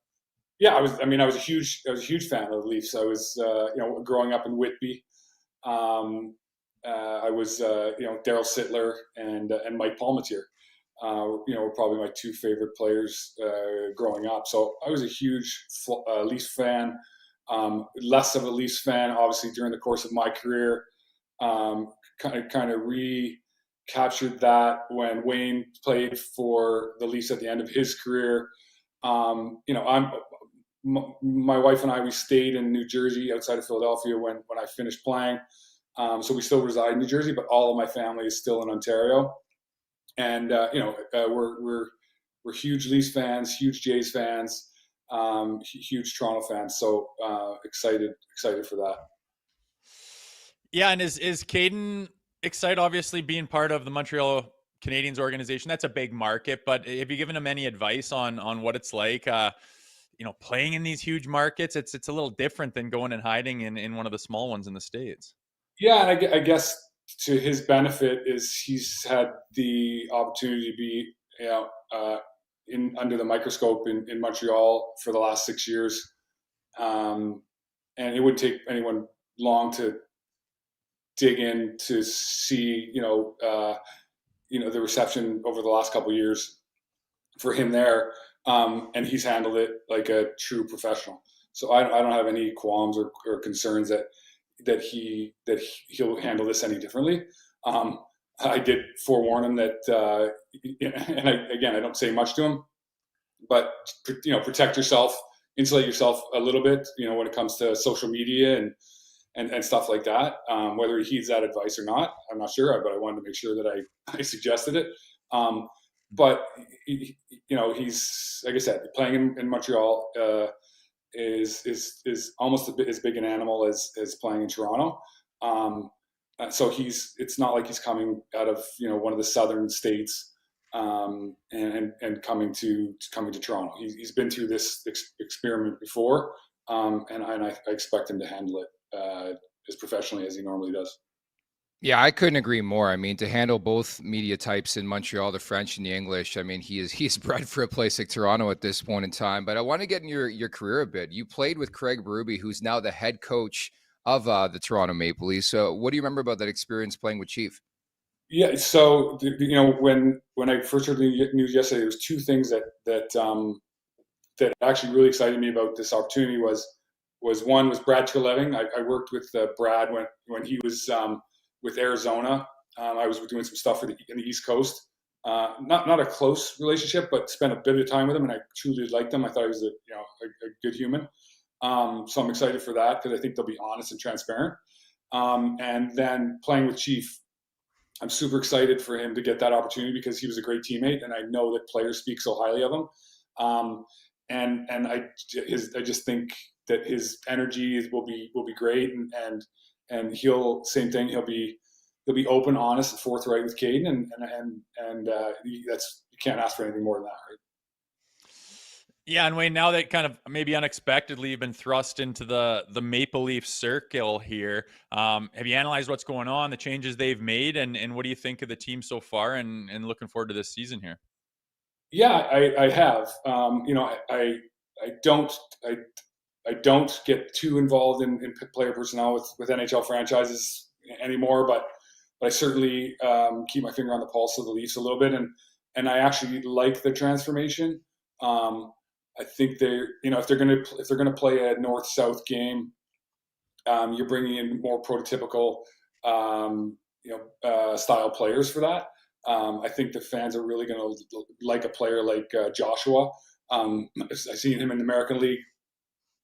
Yeah, I was a huge fan of the Leafs. I was, growing up in Whitby. I was, Daryl Sittler and Mike Palmateer. Were probably my two favorite players growing up. So I was a huge Leafs fan. Less of a Leafs fan, obviously, during the course of my career. Kind of recaptured that when Wayne played for the Leafs at the end of his career. My wife and I, we stayed in New Jersey outside of Philadelphia when I finished playing. So we still reside in New Jersey, but all of my family is still in Ontario. And we're huge Leafs fans, huge Jays fans. Huge Toronto fans, so excited for that. Yeah, and is Cayden excited? Obviously, being part of the Montreal Canadiens organization, that's a big market. But have you given him any advice on what it's like? Playing in these huge markets, it's a little different than going and hiding in one of the small ones in the States. Yeah, and I guess to his benefit is he's had the opportunity to be, under the microscope in Montreal for the last 6 years. And it wouldn't take anyone long to dig in to see, the reception over the last couple of years for him there. And he's handled it like a true professional. So I don't have any qualms or concerns that he'll handle this any differently. I did forewarn him that, and I don't say much to him, but protect yourself, insulate yourself a little bit, when it comes to social media and stuff like that. Whether he heeds that advice or not, I'm not sure, but I wanted to make sure that I suggested it. But he's, like I said, playing in Montreal is almost as big an animal as playing in Toronto. So it's not like he's coming out of one of the southern states and coming to Toronto. He's been through this experiment before, and I expect him to handle it as professionally as he normally does. Yeah, I couldn't agree more. I mean, to handle both media types in Montreal, the French and the English, I mean, he's bred for a place like Toronto at this point in time. But I want to get in your career a bit. You played with Craig Berube, who's now the head coach of the Toronto Maple Leafs. So what do you remember about that experience playing with Chief? Yeah, so when I first heard the news yesterday, there was two things that actually really excited me about this opportunity. Was one was Brad Treleving. I worked with Brad when he was with Arizona. I was doing some stuff in the East Coast. Not a close relationship, but spent a bit of time with him, and I truly liked him. I thought he was a good human. So I'm excited for that because I think they'll be honest and transparent. And then playing with Chief, I'm super excited for him to get that opportunity because he was a great teammate, and I know that players speak so highly of him. And I just think that his energy will be great, and he'll be open, honest, and forthright with Cayden, and that's, you can't ask for anything more than that, right? Yeah, and Wayne, now that kind of maybe unexpectedly you've been thrust into the Maple Leaf circle here, have you analyzed what's going on, the changes they've made, and what do you think of the team so far, and looking forward to this season here? Yeah, I have. I don't get too involved in player personnel with NHL franchises anymore, but I certainly keep my finger on the pulse of the Leafs a little bit, and I actually like the transformation. I think if they're going to play a north-south game, you're bringing in more prototypical style players for that. I think the fans are really going to like a player like Joshua. I've seen him in the American League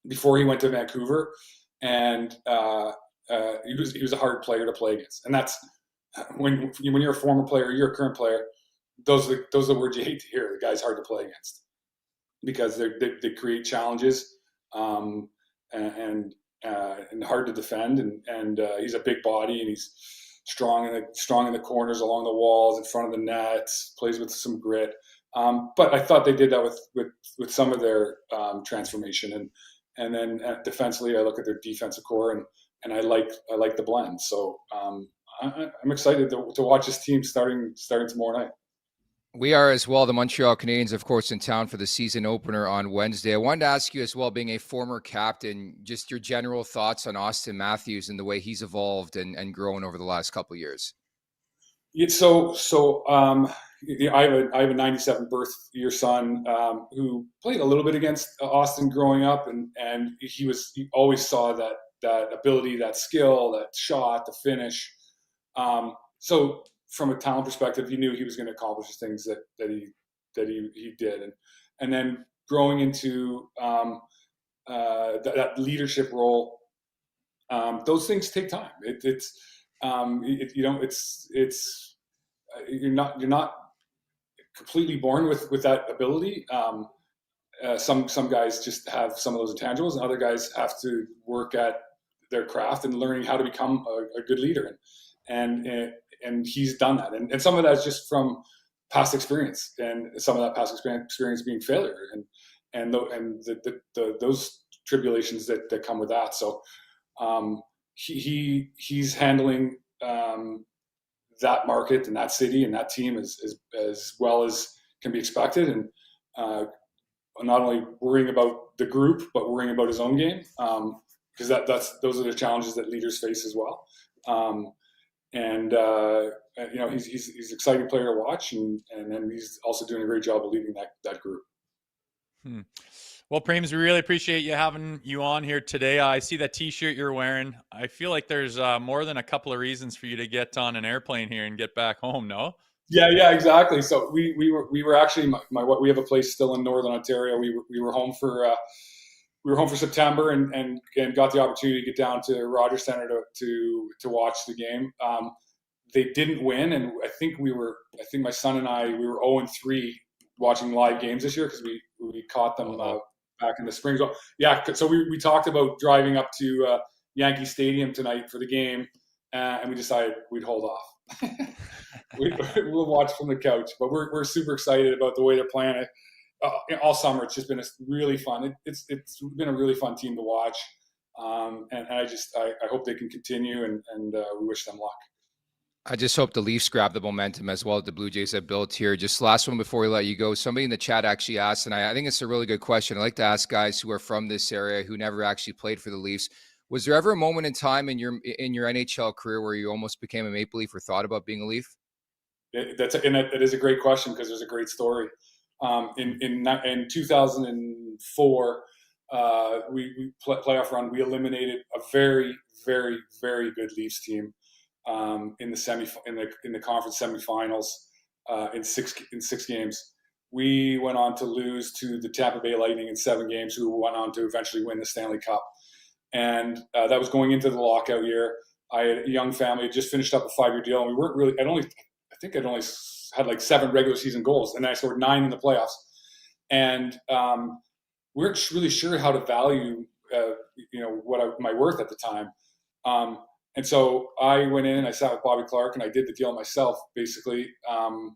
before he went to Vancouver, and he was a hard player to play against. And that's when you're a former player, you're a current player. Those are the words you hate to hear. The guy's hard to play against because they create challenges and hard to defend. And he's a big body, and he's strong in the corners, along the walls, in front of the net. Plays with some grit. But I thought they did that with some of their transformation, and then defensively, I look at their defensive core, and I like the blend. So I'm excited to watch this team starting tomorrow night. We are as well. The Montreal Canadiens, of course, in town for the season opener on Wednesday. I wanted to ask you as well, being a former captain, just your general thoughts on Austin Matthews and the way he's evolved and grown over the last couple of years. Yeah, so I have a 97 birth year son who played a little bit against Austin growing up, and he always saw that ability, that skill, that shot, the finish. So from a talent perspective, he knew he was going to accomplish the things that he did, and then growing into that leadership role, those things take time. You're not completely born with that ability. Some guys just have some of those intangibles, and other guys have to work at their craft and learning how to become a good leader. And he's done that, and some of that is just from past experience, and some of that past experience being failure, and those tribulations that come with that. So he's handling that market and that city and that team as well as can be expected, and not only worrying about the group but worrying about his own game, because those are the challenges that leaders face as well. He's an exciting player to watch, and then he's also doing a great job of leading that group. Well, Prems, we really appreciate you having you on here today. I see that T-shirt you're wearing. I feel like there's more than a couple of reasons for you to get on an airplane here and get back home. No? Yeah, exactly. So we were actually we have a place still in Northern Ontario. We were home for September and got the opportunity to get down to Rogers Centre to watch the game. They didn't win, and I think my son and I, we were 0-3 watching live games this year because we caught them back in the spring. So, yeah, so we talked about driving up to Yankee Stadium tonight for the game, and we decided we'd hold off. We'll watch from the couch, but we're super excited about the way they're playing it. All summer, it's just been really fun. It's been a really fun team to watch, and I hope they can continue, and we wish them luck. I just hope the Leafs grab the momentum as well that the Blue Jays have built here. Just last one before we let you go. Somebody in the chat actually asked, and I think it's a really good question. I like to ask guys who are from this area who never actually played for the Leafs. Was there ever a moment in time in your NHL career where you almost became a Maple Leaf or thought about being a Leaf? It is a great question because there's a great story. In 2004, we playoff run. We eliminated a very, very, very good Leafs team in the conference semifinals in six games. We went on to lose to the Tampa Bay Lightning in 7 games, who went on to eventually win the Stanley Cup. And that was going into the lockout year. I had a young family, just finished up a 5-year deal, and we weren't really. I think I'd only had like 7 regular season goals, and I scored 9 in the playoffs. And we weren't really sure how to value, my worth at the time. And so I went in and I sat with Bobby Clarke and I did the deal myself, basically. Although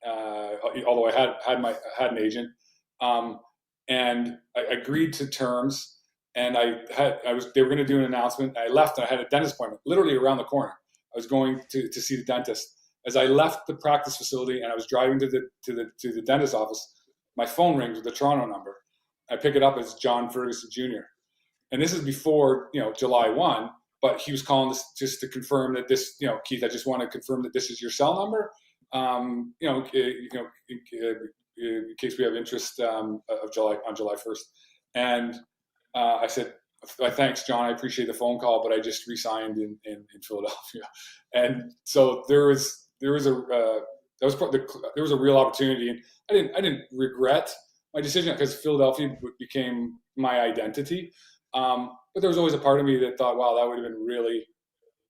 I had an agent, and I agreed to terms. And they were going to do an announcement. I left and I had a dentist appointment literally around the corner. I was going to see the dentist. As I left the practice facility and I was driving to the dentist office, my phone rings with the Toronto number. I pick it up as John Ferguson Jr. And this is before, July 1, but he was calling this just to confirm that this, Keith, I just want to confirm that this is your cell number. In case we have interest on July 1st. And I said, thanks, John. I appreciate the phone call, but I just re-signed in Philadelphia. And so there was a real opportunity, and I didn't regret my decision because Philadelphia became my identity. But there was always a part of me that thought, wow, that would have been really,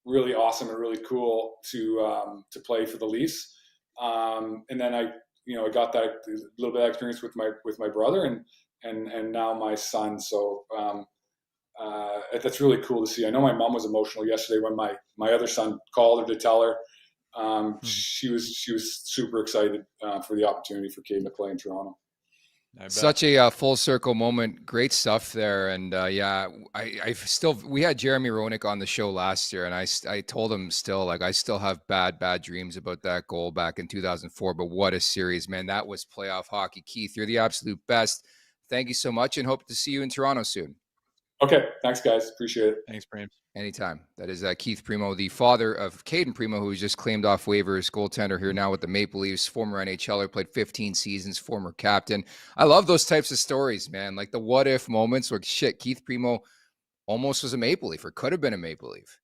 really awesome and really cool to play for the Leafs. And then I got that little bit of experience with my brother and now my son. So that's really cool to see. I know my mom was emotional yesterday when my other son called her to tell her. She was super excited for the opportunity for Cayden to play in Toronto. Such a full circle moment. Great stuff there. And we had Jeremy Roenick on the show last year, and I told him I still have bad dreams about that goal back in 2004. But what a series, man. That was playoff hockey. Keith, you're the absolute best. Thank you so much, and hope to see you in Toronto soon. Okay. Thanks, guys. Appreciate it. Thanks, Primeau. Anytime. That is Keith Primeau, the father of Cayden Primeau, who was just claimed off waivers, goaltender here now with the Maple Leafs, former NHLer, played 15 seasons, former captain. I love those types of stories, man. Like the what-if moments where, Keith Primeau almost was a Maple Leaf or could have been a Maple Leaf.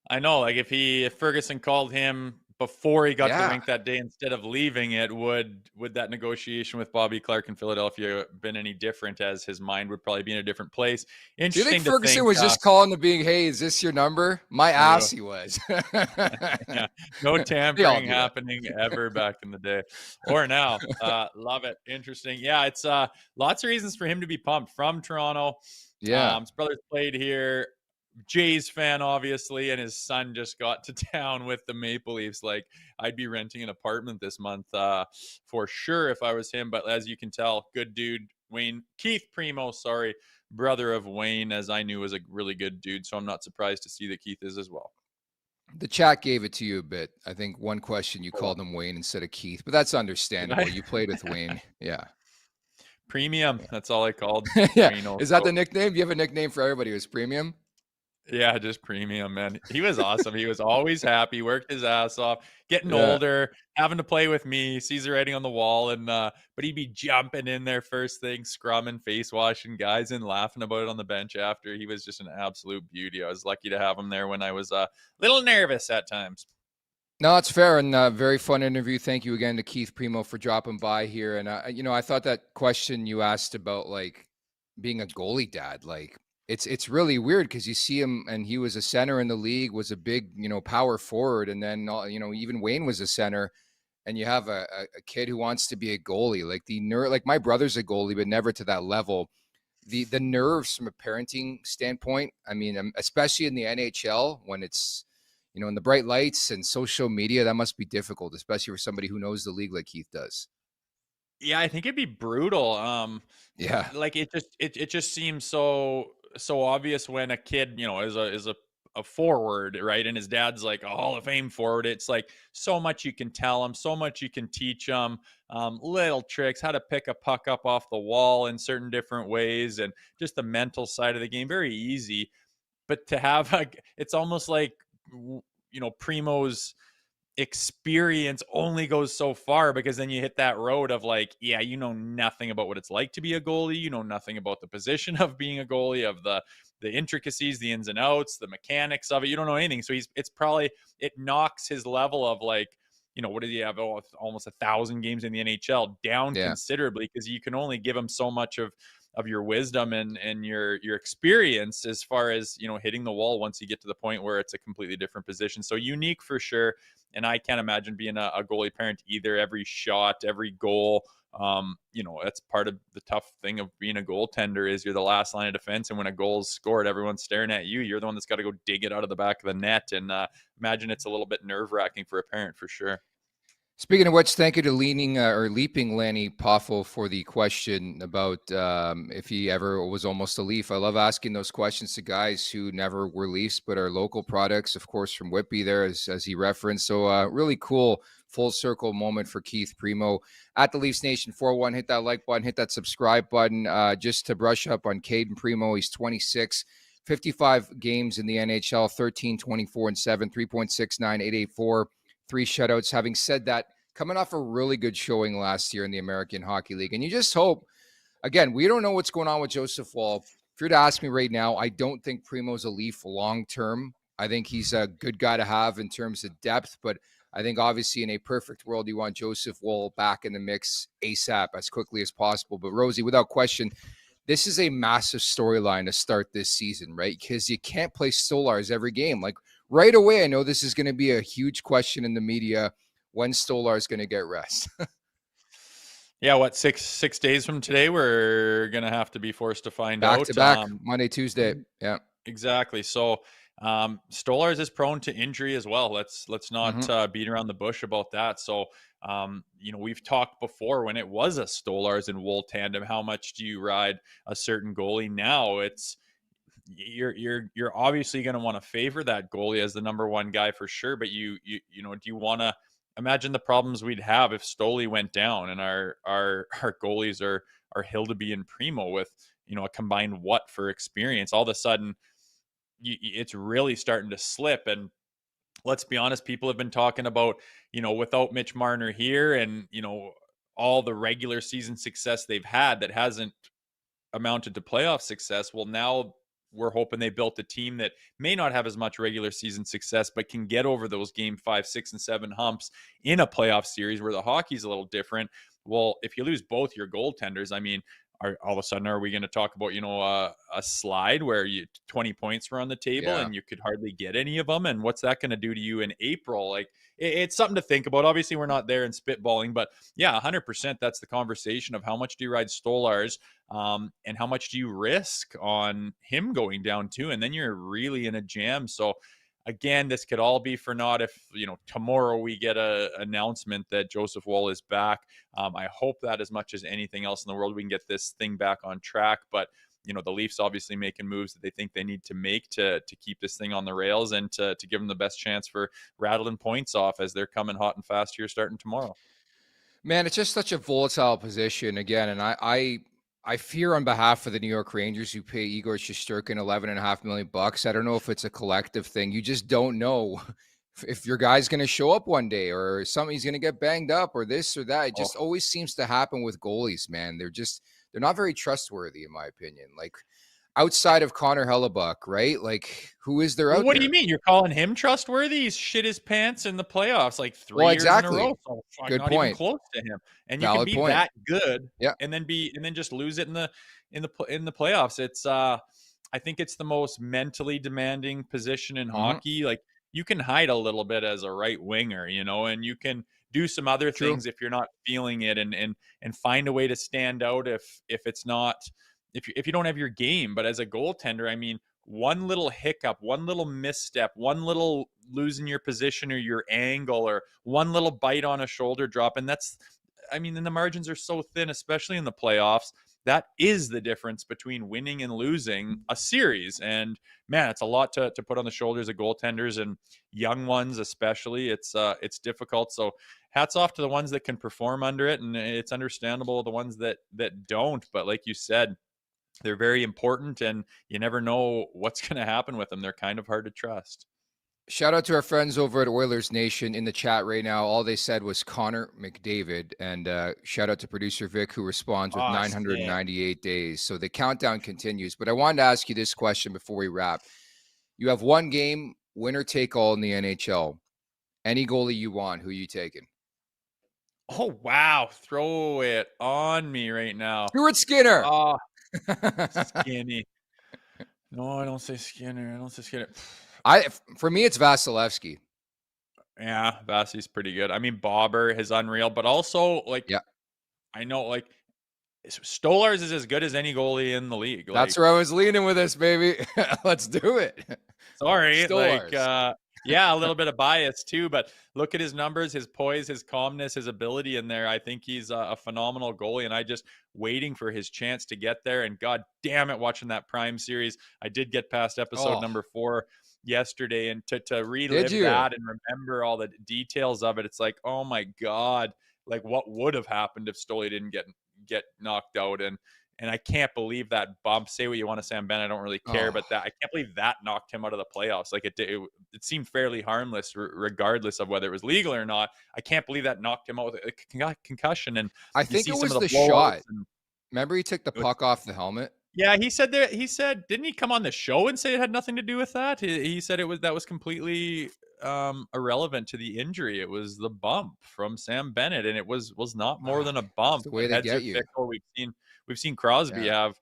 I know, like if Ferguson called him before he got the rink that day instead of leaving it, would that negotiation with Bobby Clarke in Philadelphia been any different, as his mind would probably be in a different place? Interesting. Do you think Ferguson was just calling to being, hey, is this your number? My ass he was. Yeah, no tampering happening ever back in the day or now. Love it. Interesting. Yeah, it's lots of reasons for him to be pumped from Toronto. Yeah. His brothers played here. Jays fan, obviously, and his son just got to town with the Maple Leafs. Like, I'd be renting an apartment this month for sure if I was him. But as you can tell, good dude. Keith Primeau, brother of Wayne, as I knew was a really good dude. So I'm not surprised to see that Keith is as well. The chat gave it to you a bit. I think one question you called him Wayne instead of Keith, but that's understandable. You played with Wayne. Yeah. Premium. That's all I called. Yeah. Is that the nickname? Do you have a nickname for everybody? It was Premium? Yeah, just Premium, man. He was awesome. He was always happy, worked his ass off, getting older, having to play with me, sees the writing on the wall, and but he'd be jumping in there first thing, scrumming, face washing guys and laughing about it on the bench after. He was just an absolute beauty. I was lucky to have him there when I was a little nervous at times. No, it's fair, and very fun interview. Thank you again to Keith Primeau for dropping by here. And I thought that question you asked about like being a goalie dad, like. It's really weird because you see him, and he was a center in the league, was a big, power forward. And then, even Wayne was a center, and you have a kid who wants to be a goalie. Like like my brother's a goalie, but never to that level. the nerves from a parenting standpoint. I mean, especially in the NHL when it's, in the bright lights and social media, that must be difficult, especially for somebody who knows the league like Keith does. Yeah, I think it'd be brutal. Yeah. Like it just seems so obvious when a kid, is a forward, right? And his dad's like a Hall of Fame forward. It's like so much you can tell him, so much you can teach him, little tricks, how to pick a puck up off the wall in certain different ways, and just the mental side of the game, very easy. But to have it's almost like, Primeau's experience only goes so far, because then you hit that road of like, yeah, you know nothing about what it's like to be a goalie, you know nothing about the position of being a goalie, of the intricacies, the ins and outs, the mechanics of it, you don't know anything. So it knocks his level of like, what did he have, almost 1,000 games in the NHL down considerably, because you can only give him so much of your wisdom and your experience as far as, hitting the wall once you get to the point where it's a completely different position. So unique for sure. And I can't imagine being a goalie parent either. Every shot, every goal, that's part of the tough thing of being a goaltender is you're the last line of defense. And when a goal is scored, everyone's staring at you. You're the one that's got to go dig it out of the back of the net. And imagine it's a little bit nerve-wracking for a parent for sure. Speaking of which, thank you to Leaping Lanny Poffo for the question about if he ever was almost a Leaf. I love asking those questions to guys who never were Leafs, but are local products, of course, from Whitby there, as he referenced. So really cool full circle moment for Keith Primeau. At the Leafs Nation 4-1, hit that like button, hit that subscribe button. Just to brush up on Cayden Primeau, he's 26, 55 games in the NHL, 13, 24, and 7, 3.69, 884. 3 shutouts. Having said that, coming off a really good showing last year in the American Hockey League. And you just hope, again, we don't know what's going on with Joseph Woll. If you're to ask me right now, I don't think Primeau's a Leaf long-term. I think he's a good guy to have in terms of depth, but I think obviously in a perfect world, you want Joseph Woll back in the mix ASAP as quickly as possible. But Rosie, without question, this is a massive storyline to start this season, right? Because you can't play Stolars every game. Like, right away, I know this is going to be a huge question in the media. When Stolar is going to get rest? Yeah, what, six days from today, we're going to have to be forced to find out. Back to back, Monday, Tuesday. Yeah, exactly. So Stolars is prone to injury as well. Let's not beat around the bush about that. So we've talked before when it was a Stolars and Woll tandem, how much do you ride a certain goalie? Now it's you're obviously going to want to favor that goalie as the number one guy for sure. But do you want to imagine the problems we'd have if Stoli went down and our goalies are Hildeby and Primeau with a combined what for experience? All of a sudden, it's really starting to slip. And let's be honest, people have been talking about without Mitch Marner here and all the regular season success they've had that hasn't amounted to playoff success. Well, now we're hoping they built a team that may not have as much regular season success, but can get over those game 5, 6, and 7 humps in a playoff series where the hockey's a little different. Well, if you lose both your goaltenders, I mean, all of a sudden, are we going to talk about, a slide where 20 points were on the table and you could hardly get any of them? And what's that going to do to you in April? Like, it's something to think about. Obviously, we're not there in spitballing, but yeah, 100%. That's the conversation of how much do you ride Stolars and how much do you risk on him going down too? And then you're really in a jam. So again, this could all be for naught if, tomorrow we get a announcement that Joseph Woll is back. I hope that as much as anything else in the world, we can get this thing back on track. But, the Leafs obviously making moves that they think they need to make to keep this thing on the rails and to give them the best chance for rattling points off as they're coming hot and fast here starting tomorrow. Man, it's just such a volatile position again. And I fear on behalf of the New York Rangers who pay Igor Shesterkin $11.5 million. I don't know if it's a collective thing. You just don't know if your guy's going to show up one day or somebody's going to get banged up or this or that. It just always seems to happen with goalies, man. They're not very trustworthy, in my opinion. Like, outside of Connor Hellebuck, right? Like, who is there out there? What do you mean? You're calling him trustworthy? He's shit his pants in the playoffs like 3 years in a row. So good not point. Even close to him. And you Valid can be point. that good, yeah, and then just lose it in the playoffs. It's I think it's the most mentally demanding position in hockey. Like, you can hide a little bit as a right winger, and you can do some other things if you're not feeling it, and find a way to stand out if if you don't have your game. But as a goaltender, I mean, one little hiccup, one little misstep, one little losing your position or your angle, or one little bite on a shoulder drop, and and the margins are so thin, especially in the playoffs. That is the difference between winning and losing a series. And man, it's a lot to put on the shoulders of goaltenders, and young ones especially. It's difficult. So hats off to the ones that can perform under it, and it's understandable the ones that don't. But like you said, they're very important, and you never know what's going to happen with them. They're kind of hard to trust. Shout out to our friends over at Oilers Nation in the chat right now. All they said was Connor McDavid. And shout out to producer Vic, who responds with 998 days. So the countdown continues. But I wanted to ask you this question before we wrap. You have one game, winner take all in the NHL. Any goalie you want, who you taking? Oh, wow. Throw it on me right now. Stuart Skinner. Oh, Skinny. No, I don't say Skinner. For me, it's Vasilevsky. Yeah, Vasi's pretty good. I mean, Bobber is unreal, but also I know Stolarz is as good as any goalie in the league. That's where I was leaning with this, baby. Let's do it. Sorry, Stolarz. A little bit of bias too, but look at his numbers, his poise, his calmness, his ability in there. I think he's a phenomenal goalie, and I just waiting for his chance to get there. And God damn it, watching that Prime series, I did get past episode number 4 yesterday, and to relive that and remember all the details of it, it's like, oh my God, like what would have happened if Stoli didn't get knocked out. And I can't believe that bump. Say what you want to say on Ben, I don't really care, but that I can't believe that knocked him out of the playoffs. Like it seemed fairly harmless, regardless of whether it was legal or not. I can't believe that knocked him out with a concussion. And I think it was the shot. Remember, he took the puck off the helmet. Yeah, he said, didn't he come on the show and say it had nothing to do with that? He said that was completely irrelevant to the injury. It was the bump from Sam Bennett, and it was not more than a bump. The way they get you. We've seen Crosby have,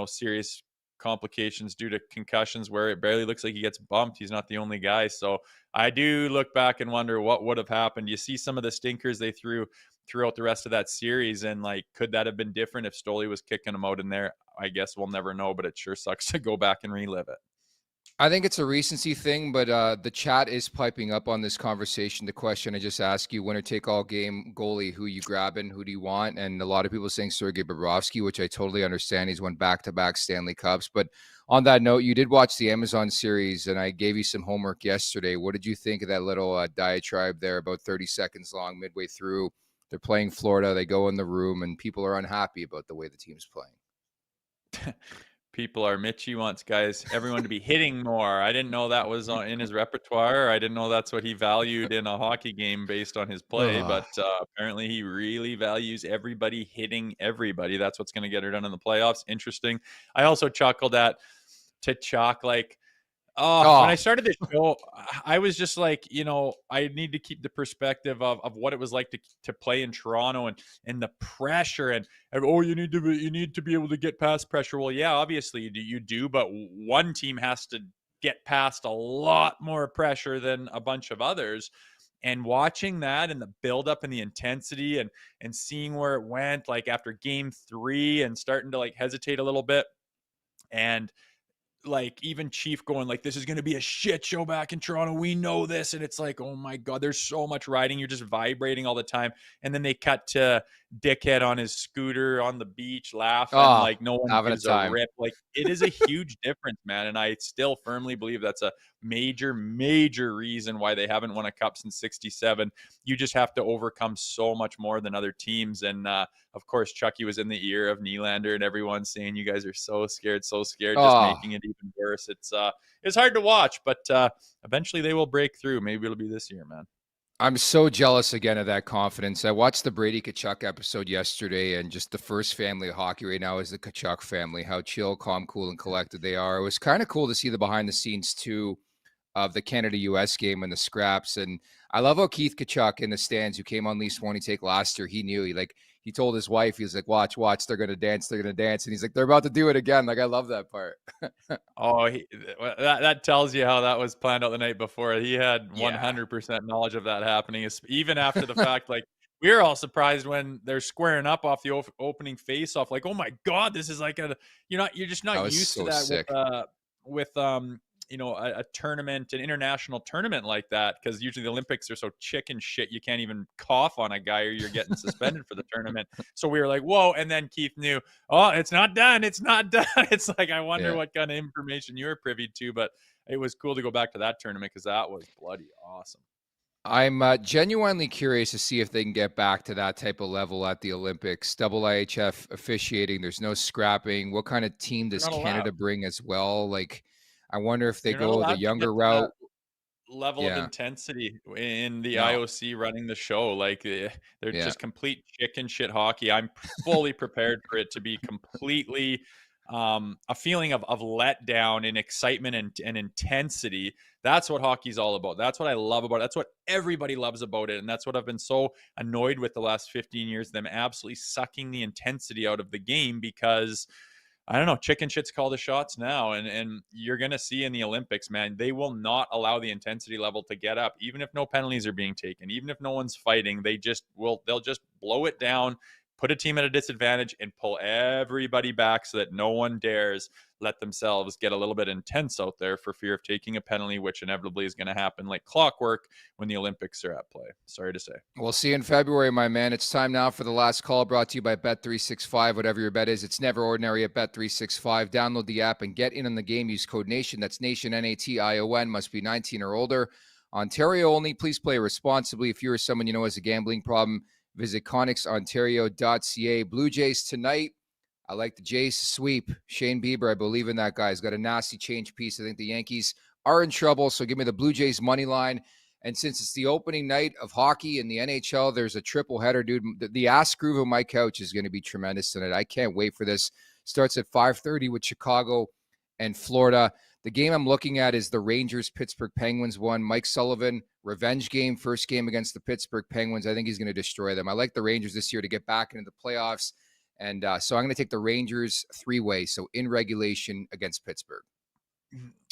serious complications due to concussions where it barely looks like he gets bumped. He's not the only guy. So I do look back and wonder what would have happened. You see some of the stinkers they threw throughout the rest of that series, and could that have been different if Stoli was kicking him out in there? I guess we'll never know, but it sure sucks to go back and relive it. I think it's a recency thing, but the chat is piping up on this conversation. The question I just asked you, winner take all game goalie, who you grabbing, who do you want? And a lot of people saying Sergei Bobrovsky, which I totally understand. He's won back-to-back Stanley Cups. But on that note, you did watch the Amazon series, and I gave you some homework yesterday. What did you think of that little diatribe there, about 30 seconds long, midway through? They're playing Florida. They go in the room, and people are unhappy about the way the team's playing. People are Mitchie wants everyone to be hitting more. I didn't know that was in his repertoire. I didn't know that's what he valued in a hockey game based on his play, but apparently he really values everybody hitting everybody. That's what's going to get her done in the playoffs. Interesting. I also chuckled at Tkachuk, when I started this show, I was just like, I need to keep the perspective of what it was like to play in Toronto and the pressure and you need to be able to get past pressure. Well, yeah, obviously you do, but one team has to get past a lot more pressure than a bunch of others. And watching that and the buildup and the intensity and seeing where it went, after game 3 and starting to hesitate a little bit, and even Chief going this is going to be a shit show back in Toronto. We know this. And it's like, oh my God, there's so much riding. You're just vibrating all the time. And then they cut to Dickhead on his scooter on the beach laughing no one gives a rip. It is a huge difference, man. And I still firmly believe that's a major, major reason why they haven't won a cup since 67. You just have to overcome so much more than other teams. And of course, Chucky was in the ear of Nylander and everyone saying, you guys are so scared, just making it even worse. It's hard to watch, but eventually they will break through. Maybe it'll be this year, man. I'm so jealous again of that confidence. I watched the Brady Tkachuk episode yesterday, and just the first family of hockey right now is the Tkachuk family, how chill, calm, cool, and collected they are. It was kind of cool to see the behind the scenes too of the Canada-US game and the scraps. And I love how Keith Tkachuk in the stands, who came on Leafs Morning Take last year, he knew he told his wife, he was like, watch, they're going to dance. And he's like, they're about to do it again. I love that part. That tells you how that was planned out the night before. He had 100% knowledge of that happening, even after the fact, we were all surprised when they're squaring up off the opening face-off. Like, oh my God, this is like you're just not used to that sick. with a tournament, an international tournament like that, because usually the Olympics are so chicken shit you can't even cough on a guy or you're getting suspended for the tournament. So we were like, whoa, and then Keith knew, oh, it's not done. It's like, I wonder what kind of information you were privy to, but it was cool to go back to that tournament because that was bloody awesome. I'm genuinely curious to see if they can get back to that type of level at the Olympics. Double IHF officiating, there's no scrapping. What kind of team does Canada bring as well? Like, I wonder if they go the younger route. Level of intensity in the IOC running the show. Like, they're just complete chicken shit hockey. I'm fully prepared for it to be completely a feeling of letdown and excitement and intensity. That's what hockey's all about. That's what I love about it. That's what everybody loves about it. And that's what I've been so annoyed with the last 15 years, them absolutely sucking the intensity out of the game because, I don't know, chicken shit's call the shots now. And you're going to see in the Olympics, man, they will not allow the intensity level to get up, even if no penalties are being taken, even if no one's fighting. They'll just blow it down, put a team at a disadvantage, and pull everybody back so that no one dares let themselves get a little bit intense out there for fear of taking a penalty, which inevitably is going to happen like clockwork when the Olympics are at play. Sorry to say. We'll see you in February, my man. It's time now for the last call, brought to you by Bet365. Whatever your bet is, it's never ordinary at Bet365. Download the app and get in on the game. Use code NATION. That's NATION, N-A-T-I-O-N. Must be 19 or older. Ontario only. Please play responsibly. If you or someone you know has a gambling problem, visit connexontario.ca. Blue Jays tonight. I like the Jays sweep. Shane Bieber, I believe in that guy. He's got a nasty change piece. I think the Yankees are in trouble, so give me the Blue Jays money line. And since it's the opening night of hockey in the NHL, there's a triple header, dude. The ass groove of my couch is going to be tremendous tonight. I can't wait for this. Starts at 5:30 with Chicago and Florida. The game I'm looking at is the Rangers-Pittsburgh Penguins one. Mike Sullivan, revenge game, first game against the Pittsburgh Penguins. I think he's going to destroy them. I like the Rangers this year to get back into the playoffs. And so I'm going to take the Rangers three-way, so in regulation against Pittsburgh.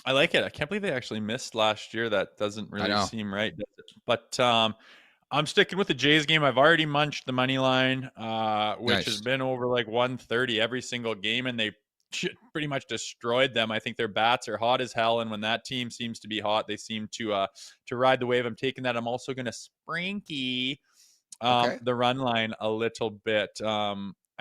I like it. I can't believe they actually missed last year. That doesn't really seem right. But I'm sticking with the Jays game. I've already munched the money line, which has been over like 130 every single game, and they pretty much destroyed them. I think their bats are hot as hell, and when that team seems to be hot, they seem to ride the wave. I'm taking that. I'm also going to sprinky the run line a little bit.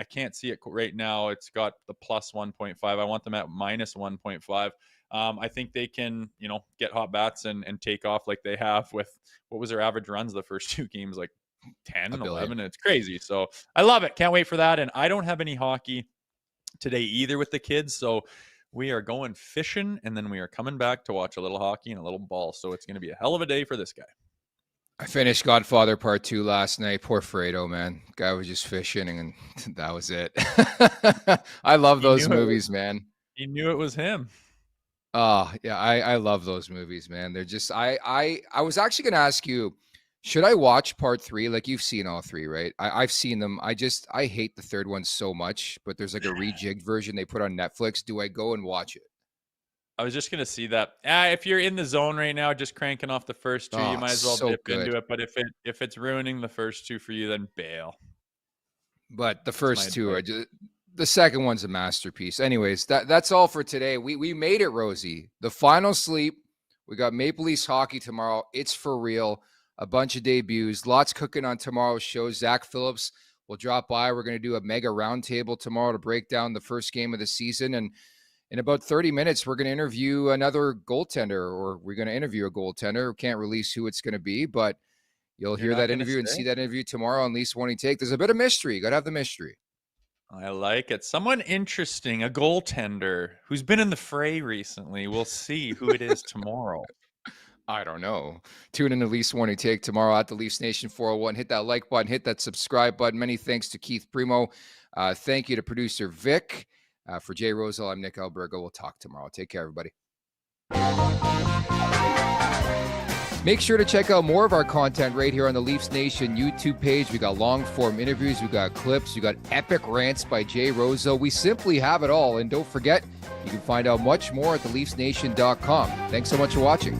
I can't see it right now. It's got the plus 1.5. I want them at minus 1.5. I think they can, get hot bats and take off like they have with, what was their average runs the first two games? Like 10 and 11. It's crazy. So I love it. Can't wait for that. And I don't have any hockey today either with the kids. So we are going fishing, and then we are coming back to watch a little hockey and a little ball. So it's going to be a hell of a day for this guy. I finished Godfather Part 2 last night. Poor Fredo, man. Guy was just fishing, and that was it. I love those movies, man. He knew it was him. Oh, yeah, I love those movies, man. They're just, I was actually going to ask you, should I watch Part 3? Like, you've seen all three, right? I've seen them. I hate the third one so much, but there's like a rejigged version they put on Netflix. Do I go and watch it? I was just going to see that. If you're in the zone right now, just cranking off the first two, you might as well dip into it. But if it's ruining the first two for you, then bail. But the first two are just, the second one's a masterpiece. Anyways, that's all for today. We made it, Rosie. The final sleep. We got Maple Leafs hockey tomorrow. It's for real. A bunch of debuts. Lots cooking on tomorrow's show. Zach Phillips will drop by. We're going to do a mega roundtable tomorrow to break down the first game of the season. And in about 30 minutes, we're going to interview another goaltender, or we're going to interview a goaltender. We can't release who it's going to be, but you'll hear that interview and see that interview tomorrow on Leafs Morning Take. There's a bit of mystery. You got to have the mystery. I like it. Someone interesting, a goaltender who's been in the fray recently. We'll see who it is tomorrow. I don't know. Tune in to Leafs Morning Take tomorrow at the Leafs Nation 401. Hit that like button. Hit that subscribe button. Many thanks to Keith Primeau. Thank you to producer Vic. For Jay Rosehill, I'm Nick Alberga. We'll talk tomorrow. Take care, everybody. Make sure to check out more of our content right here on the Leafs Nation YouTube page. We got long-form interviews. We got clips. We got epic rants by Jay Rosehill. We simply have it all. And don't forget, you can find out much more at theleafsnation.com. Thanks so much for watching.